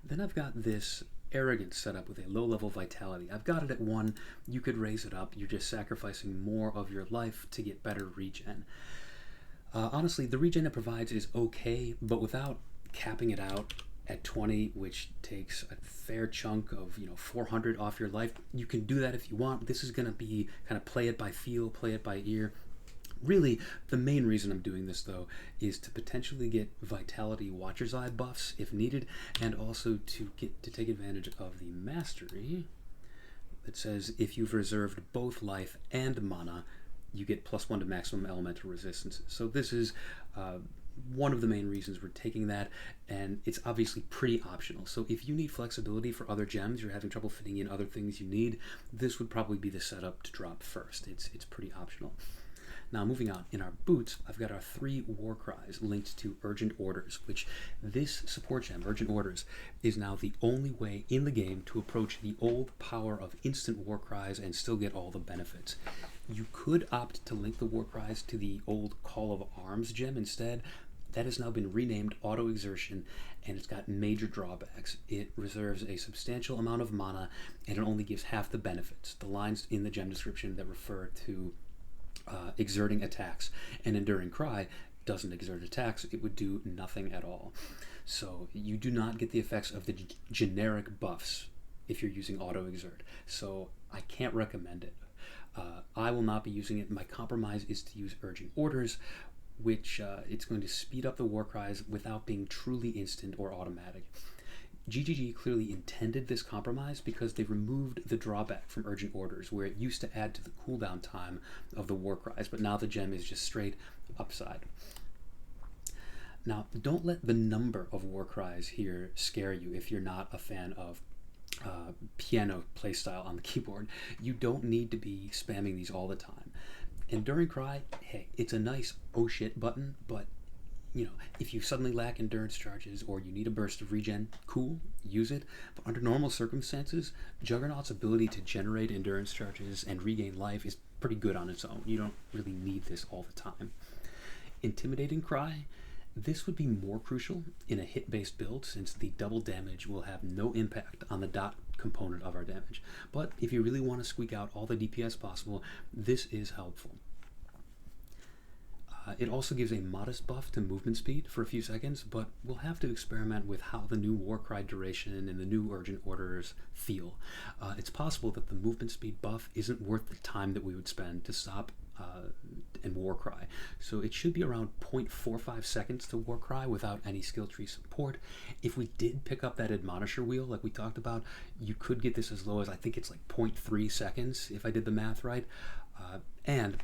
Then I've got this Arrogance set up with a low-level Vitality. I've got it at 1. You could raise it up. You're just sacrificing more of your life to get better regen. Honestly, the regen it provides is okay, but without capping it out at 20, which takes a fair chunk of 400 off your life, you can do that if you want. This is going to be kind of play it by feel, play it by ear. Really, the main reason I'm doing this, though, is to potentially get Vitality Watcher's Eye buffs if needed, and also to take advantage of the mastery that says if you've reserved both life and mana, you get +1 to maximum elemental resistance. So this is one of the main reasons we're taking that, and it's obviously pretty optional. So if you need flexibility for other gems, you're having trouble fitting in other things you need, this would probably be the setup to drop first. It's pretty optional. Now moving on, in our boots, I've got our 3 war cries linked to Urgent Orders, which this support gem, Urgent Orders, is now the only way in the game to approach the old power of instant war cries and still get all the benefits. You could opt to link the war cries to the old Call of Arms gem instead. That has now been renamed Auto Exertion, and it's got major drawbacks. It reserves a substantial amount of mana, and it only gives half the benefits. The lines in the gem description that refer to exerting attacks and Enduring Cry doesn't exert attacks. It would do nothing at all. So you do not get the effects of the generic buffs if you're using Auto Exert. So I can't recommend it. I will not be using it. My compromise is to use Urgent Orders, which it's going to speed up the war cries without being truly instant or automatic. GGG clearly intended this compromise because they removed the drawback from Urgent Orders, where it used to add to the cooldown time of the war cries, but now the gem is just straight upside. Now, don't let the number of war cries here scare you if you're not a fan of piano playstyle on the keyboard. You don't need to be spamming these all the time. Enduring Cry, hey, it's a nice oh shit button, but if you suddenly lack endurance charges or you need a burst of regen, cool, use it. But under normal circumstances, Juggernaut's ability to generate endurance charges and regain life is pretty good on its own. You don't really need this all the time. Intimidating Cry, this would be more crucial in a hit-based build since the double damage will have no impact on the dot component of our damage. But if you really want to squeak out all the DPS possible, this is helpful. It also gives a modest buff to movement speed for a few seconds, but we'll have to experiment with how the new war cry duration and the new Urgent Orders feel. It's possible that the movement speed buff isn't worth the time that we would spend to stop and war cry. So it should be around 0.45 seconds to war cry without any skill tree support. If we did pick up that Admonisher wheel like we talked about, you could get this as low as, I think it's like 0.3 seconds if I did the math right. And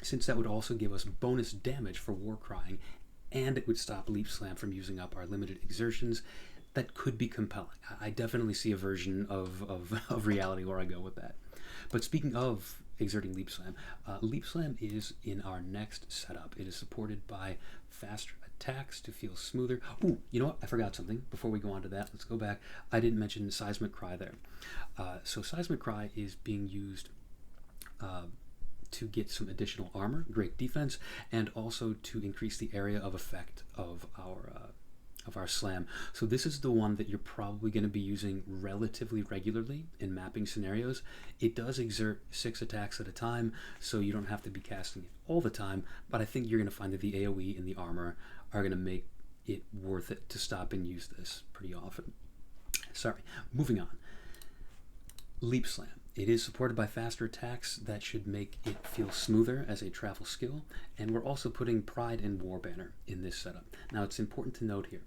since that would also give us bonus damage for war crying, and it would stop Leap Slam from using up our limited exertions, that could be compelling. I definitely see a version of reality where I go with that. But speaking of exerting Leap Slam is in our next setup. It is supported by faster attacks to feel smoother. Ooh, you know what? I forgot something. Before we go on to that, let's go back. I didn't mention Seismic Cry there. So Seismic Cry is being used to get some additional armor, great defense, and also to increase the area of effect of our slam. So this is the one that you're probably going to be using relatively regularly in mapping scenarios. It does exert 6 attacks at a time, so you don't have to be casting it all the time, but I think you're going to find that the AoE and the armor are going to make it worth it to stop and use this pretty often. Sorry, moving on. Leap Slam. It is supported by faster attacks that should make it feel smoother as a travel skill, and we're also putting Pride and War Banner in this setup. Now it's important to note here,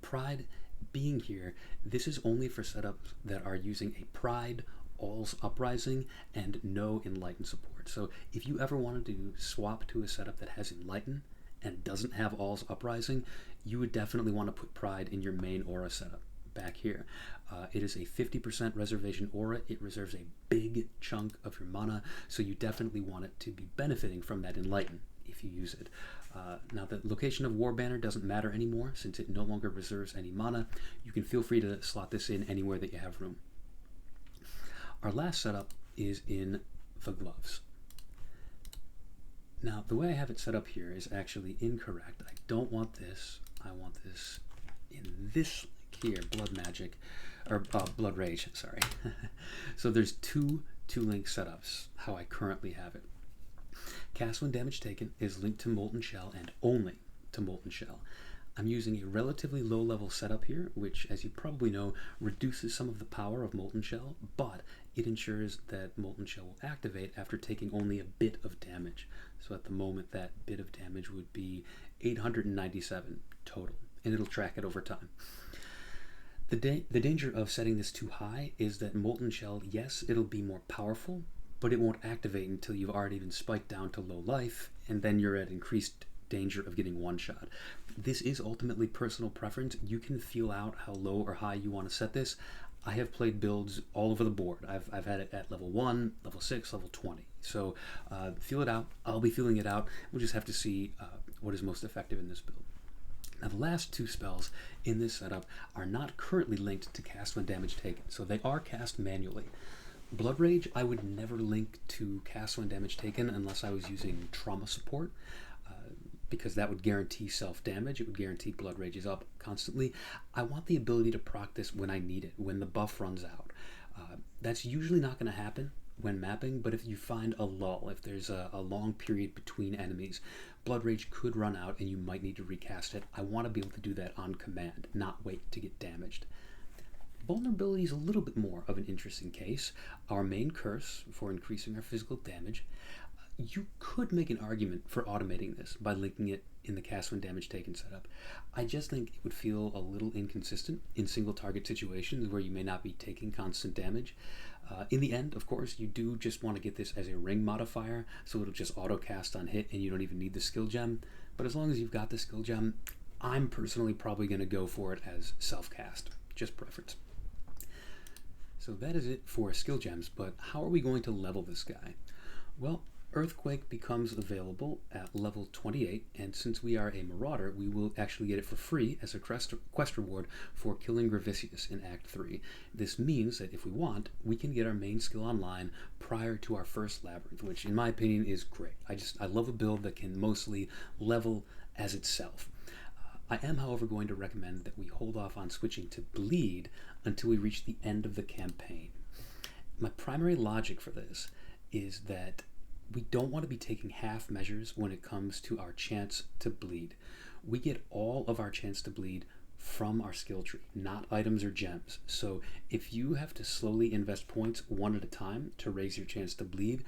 Pride being here, this is only for setups that are using a Pride, All's Uprising, and no Enlighten support. So if you ever wanted to swap to a setup that has Enlighten and doesn't have All's Uprising, you would definitely want to put Pride in your main aura setup. back here. It is a 50% reservation aura. It reserves a big chunk of your mana, so you definitely want it to be benefiting from that Enlighten if you use it. Now, the location of War Banner doesn't matter anymore since it no longer reserves any mana. You can feel free to slot this in anywhere that you have room. Our last setup is in the gloves. Now, the way I have it set up here is actually incorrect. I don't want this. I want this in this link here, Blood Magic, or Blood Rage, sorry. So there's two link setups, how I currently have it. Cast when damage taken is linked to Molten Shell and only to Molten Shell. I'm using a relatively low level setup here, which, as you probably know, reduces some of the power of Molten Shell, but it ensures that Molten Shell will activate after taking only a bit of damage. So at the moment, that bit of damage would be 897 total, and it'll track it over time. The danger of setting this too high is that Molten Shell, yes, it'll be more powerful, but it won't activate until you've already been spiked down to low life, and then you're at increased danger of getting one-shot. This is ultimately personal preference. You can feel out how low or high you want to set this. I have played builds all over the board. I've had it at level 1, level 6, level 20. So feel it out. I'll be feeling it out. We'll just have to see what is most effective in this build. Now, the last two spells in this setup are not currently linked to cast when damage taken, so they are cast manually. Blood Rage, I would never link to cast when damage taken unless I was using trauma support, because that would guarantee self-damage. It would guarantee Blood Rage is up constantly. I want the ability to proc this when I need it, when the buff runs out. That's usually not going to happen when mapping, but if you find a lull, if there's a long period between enemies, Blood Rage could run out and you might need to recast it. I want to be able to do that on command, not wait to get damaged. Vulnerability is a little bit more of an interesting case. Our main curse for increasing our physical damage. You could make an argument for automating this by linking it in the cast when damage taken setup. I just think it would feel a little inconsistent in single target situations where you may not be taking constant damage. In the end, of course, you do just want to get this as a ring modifier, so it'll just auto cast on hit and you don't even need the skill gem. But as long as you've got the skill gem, I'm personally probably going to go for it as self-cast, just preference. So that is it for skill gems, but how are we going to level this guy? Well, Earthquake becomes available at level 28, and since we are a Marauder, we will actually get it for free as a quest reward for killing Gravicius in Act 3. This means that if we want, we can get our main skill online prior to our first Labyrinth, which in my opinion is great. I love a build that can mostly level as itself. I am, however, going to recommend that we hold off on switching to Bleed until we reach the end of the campaign. My primary logic for this is that we don't want to be taking half measures when it comes to our chance to bleed. We get all of our chance to bleed from our skill tree, not items or gems. So if you have to slowly invest points one at a time to raise your chance to bleed,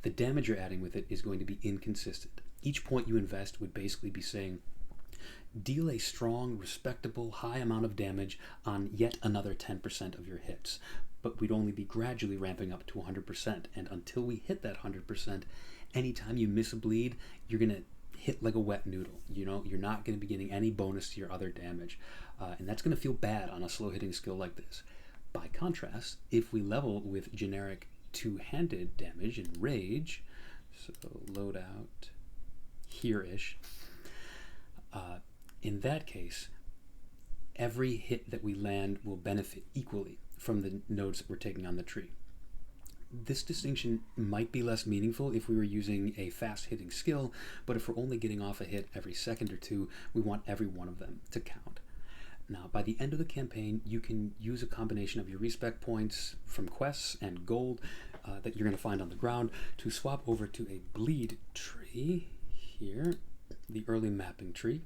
the damage you're adding with it is going to be inconsistent. Each point you invest would basically be saying, deal a strong, respectable, high amount of damage on yet another 10% of your hits. But we'd only be gradually ramping up to 100%. And until we hit that 100%, anytime you miss a bleed, you're going to hit like a wet noodle. You know, you're not going to be getting any bonus to your other damage. And that's going to feel bad on a slow-hitting skill like this. By contrast, if we level with generic two-handed damage and Rage, so loadout here-ish, in that case, every hit that we land will benefit equally from the nodes that we're taking on the tree. This distinction might be less meaningful if we were using a fast-hitting skill, but if we're only getting off a hit every second or two, we want every one of them to count. Now, by the end of the campaign, you can use a combination of your respec points from quests and gold that you're going to find on the ground to swap over to a bleed tree here, the early mapping tree.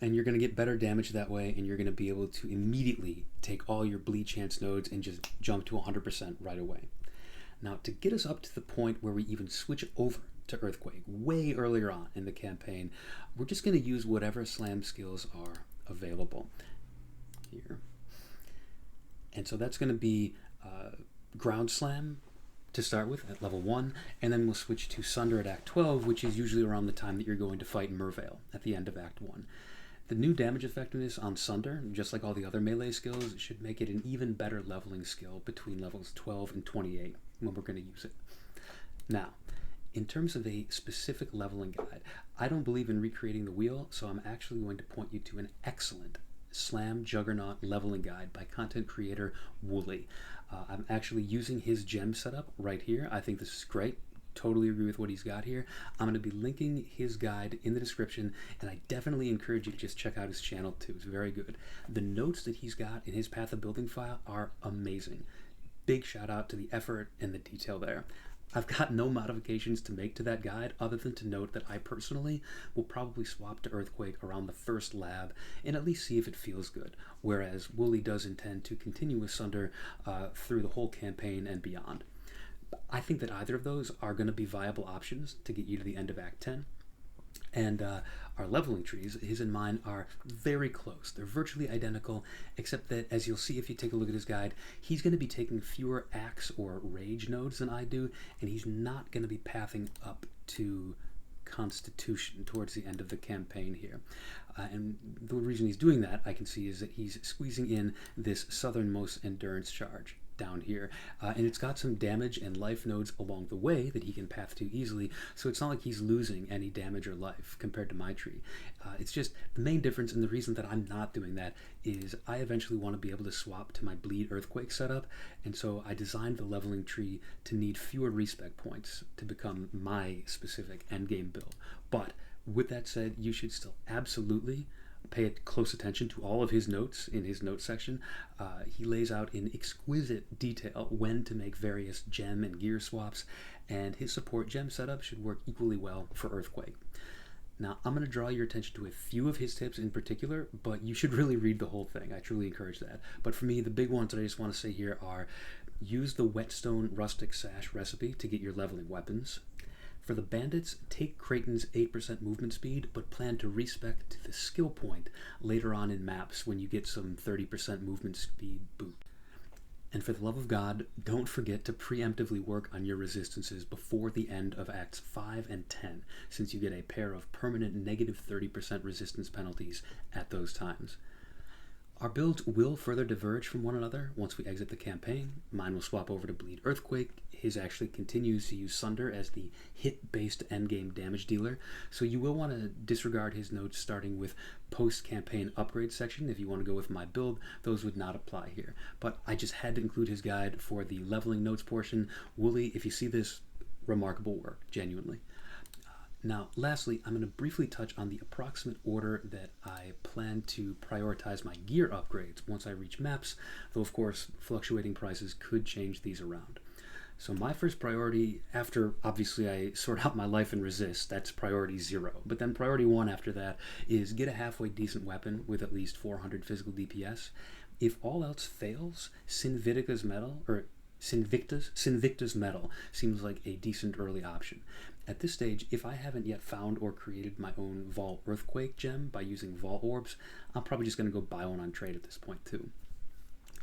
And you're going to get better damage that way, and you're going to be able to immediately take all your bleed chance nodes and just jump to 100% right away. Now, to get us up to the point where we even switch over to Earthquake way earlier on in the campaign, we're just going to use whatever slam skills are available here. And so that's going to be Ground Slam to start with at level 1, and then we'll switch to Sunder at Act 12, which is usually around the time that you're going to fight Mervale at the end of Act 1. The new damage effectiveness on Sunder, just like all the other melee skills, should make it an even better leveling skill between levels 12 and 28 when we're going to use it. Now, in terms of a specific leveling guide, I don't believe in recreating the wheel, so I'm actually going to point you to an excellent Slam Juggernaut leveling guide by content creator Woolie. I'm actually using his gem setup right here. I think this is great. Totally agree with what he's got here. I'm going to be linking his guide in the description, and I definitely encourage you to just check out his channel too. It's very good. The notes that he's got in his Path of Building file are amazing. Big shout out to the effort and the detail there. I've got no modifications to make to that guide other than to note that I personally will probably swap to Earthquake around the first lab and at least see if it feels good, whereas Woolie does intend to continue with Sunder through the whole campaign and beyond. I think that either of those are going to be viable options to get you to the end of Act 10. And our leveling trees, his and mine, are very close. They're virtually identical, except that, as you'll see if you take a look at his guide, he's going to be taking fewer axe or rage nodes than I do, and he's not going to be pathing up to Constitution towards the end of the campaign here. And the reason he's doing that, I can see, is that he's squeezing in this southernmost endurance charge down here, and it's got some damage and life nodes along the way that he can path to easily, so it's not like he's losing any damage or life compared to my tree. It's just the main difference, and the reason that I'm not doing that is I eventually want to be able to swap to my Bleed Earthquake setup, and so I designed the leveling tree to need fewer respec points to become my specific endgame build. But with that said, you should still absolutely pay close attention to all of his notes in his notes section. He lays out in exquisite detail when to make various gem and gear swaps, and his support gem setup should work equally well for Earthquake. Now, I'm going to draw your attention to a few of his tips in particular, but you should really read the whole thing. I truly encourage that. But for me, the big ones that I just want to say here are: use the Whetstone Rustic Sash recipe to get your leveling weapons. For the bandits, take Creighton's 8% movement speed, but plan to respec to the skill point later on in maps when you get some 30% movement speed boot. And for the love of God, don't forget to preemptively work on your resistances before the end of Acts 5 and 10, since you get a pair of permanent negative 30% resistance penalties at those times. Our builds will further diverge from one another once we exit the campaign. Mine will swap over to Bleed Earthquake. His actually continues to use Sunder as the hit-based endgame damage dealer, so you will want to disregard his notes starting with post-campaign upgrade section. If you want to go with my build, those would not apply here. But I just had to include his guide for the leveling notes portion. Woolie, if you see this, remarkable work, genuinely. Now, lastly, I'm going to briefly touch on the approximate order that I plan to prioritize my gear upgrades once I reach maps, though of course fluctuating prices could change these around. So my first priority, after obviously I sort out my life and resist, that's priority 0. But then priority 1 after that is get a halfway decent weapon with at least 400 physical DPS. If all else fails, Sinvicta's Metal seems like a decent early option. At this stage, if I haven't yet found or created my own Vol Earthquake gem by using Vol Orbs, I'm probably just going to go buy one on trade at this point too.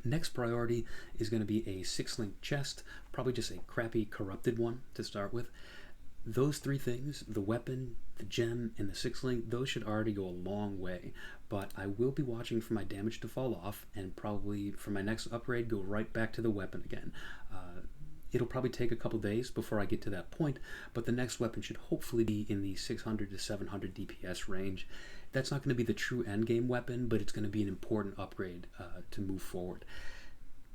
Next priority is going to be a 6-link chest, probably just a crappy corrupted one to start with. Those 3 things, the weapon, the gem, and the 6-link, those should already go a long way, but I will be watching for my damage to fall off, and probably for my next upgrade go right back to the weapon again. It'll probably take a couple days before I get to that point, but the next weapon should hopefully be in the 600 to 700 DPS range. That's not going to be the true endgame weapon, but it's going to be an important upgrade to move forward.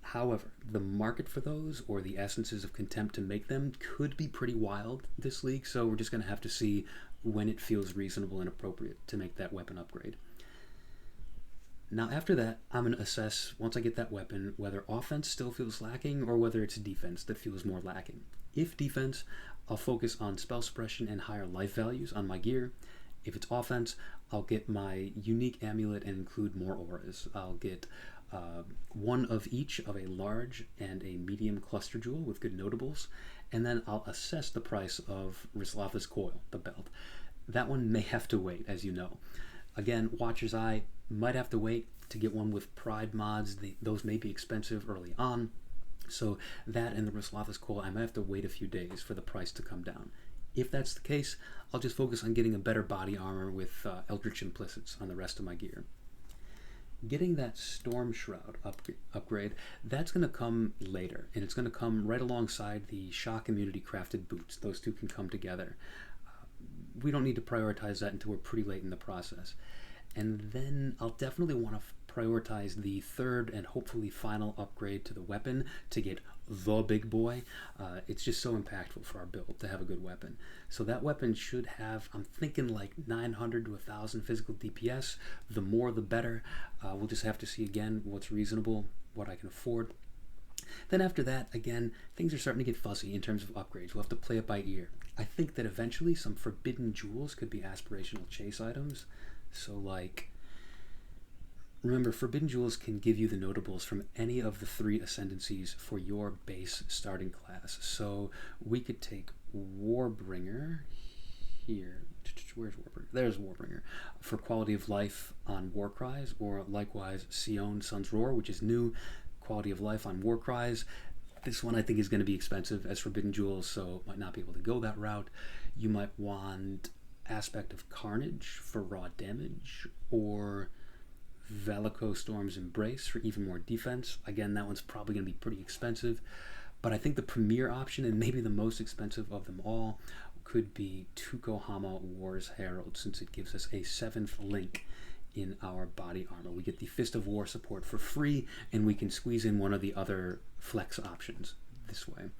However, the market for those, or the essences of contempt to make them, could be pretty wild this league, so we're just going to have to see when it feels reasonable and appropriate to make that weapon upgrade. Now after that, I'm going to assess, once I get that weapon, whether offense still feels lacking or whether it's defense that feels more lacking. If defense, I'll focus on spell suppression and higher life values on my gear. If it's offense, I'll get my unique amulet and include more auras. I'll get one of each of a large and a medium cluster jewel with good notables, and then I'll assess the price of Rislatha's Coil, the belt. That one may have to wait, as you know. Again, Watcher's Eye might have to wait to get one with Pride mods. Those may be expensive early on, so that and the Rislatha's Coil, I might have to wait a few days for the price to come down. If that's the case, I'll just focus on getting a better body armor with Eldritch Implicits on the rest of my gear. Getting that Storm Shroud upgrade, that's going to come later, and it's going to come right alongside the Shock Immunity Crafted Boots. Those two can come together. We don't need to prioritize that until we're pretty late in the process. And then I'll definitely want to prioritize the third and hopefully final upgrade to the weapon to get the big boy. It's just so impactful for our build to have a good weapon. So that weapon should have, I'm thinking like 900 to 1,000 physical DPS. The more the better. We'll just have to see again what's reasonable, what I can afford. Then after that, again, things are starting to get fuzzy in terms of upgrades. We'll have to play it by ear. I think that eventually some forbidden jewels could be aspirational chase items. So like, remember, forbidden jewels can give you the notables from any of the 3 ascendancies for your base starting class. So we could take Warbringer here. Where's Warbringer? There's Warbringer. For quality of life on Warcries, or likewise Sion Sun's Roar, which is new. Quality of life on Warcries. This one I think is going to be expensive as forbidden jewels, so might not be able to go that route. You might want Aspect of Carnage for raw damage, or Valico Storm's Embrace for even more defense. Again, that one's probably going to be pretty expensive, but I think the premier option, and maybe the most expensive of them all, could be Tukohama War's Herald, since it gives us a 7th link in our body armor. We get the Fist of War support for free, and we can squeeze in one of the other flex options this way.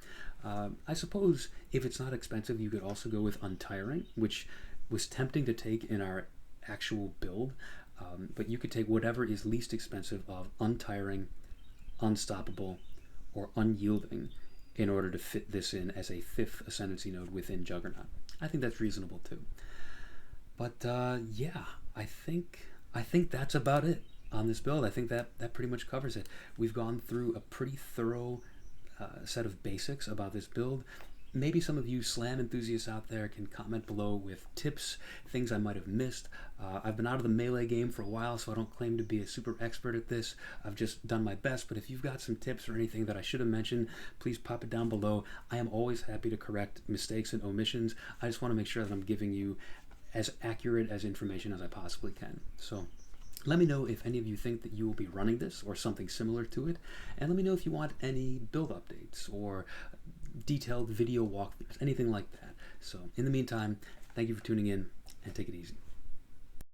I suppose if it's not expensive, you could also go with Untiring, which was tempting to take in our actual build, but you could take whatever is least expensive of Untiring, Unstoppable, or Unyielding in order to fit this in as a 5th Ascendancy node within Juggernaut. I think that's reasonable too. But yeah, I think that's about it on this build. I think that pretty much covers it. We've gone through a pretty thorough set of basics about this build. Maybe some of you slam enthusiasts out there can comment below with tips, things I might have missed. I've been out of the melee game for a while, so I don't claim to be a super expert at this. I've just done my best, but if you've got some tips or anything that I should have mentioned, please pop it down below. I am always happy to correct mistakes and omissions. I just want to make sure that I'm giving you as accurate as information as I possibly can. So let me know if any of you think that you will be running this or something similar to it, and let me know if you want any build updates or detailed video walkthroughs, anything like that. So in the meantime, thank you for tuning in, and take it easy.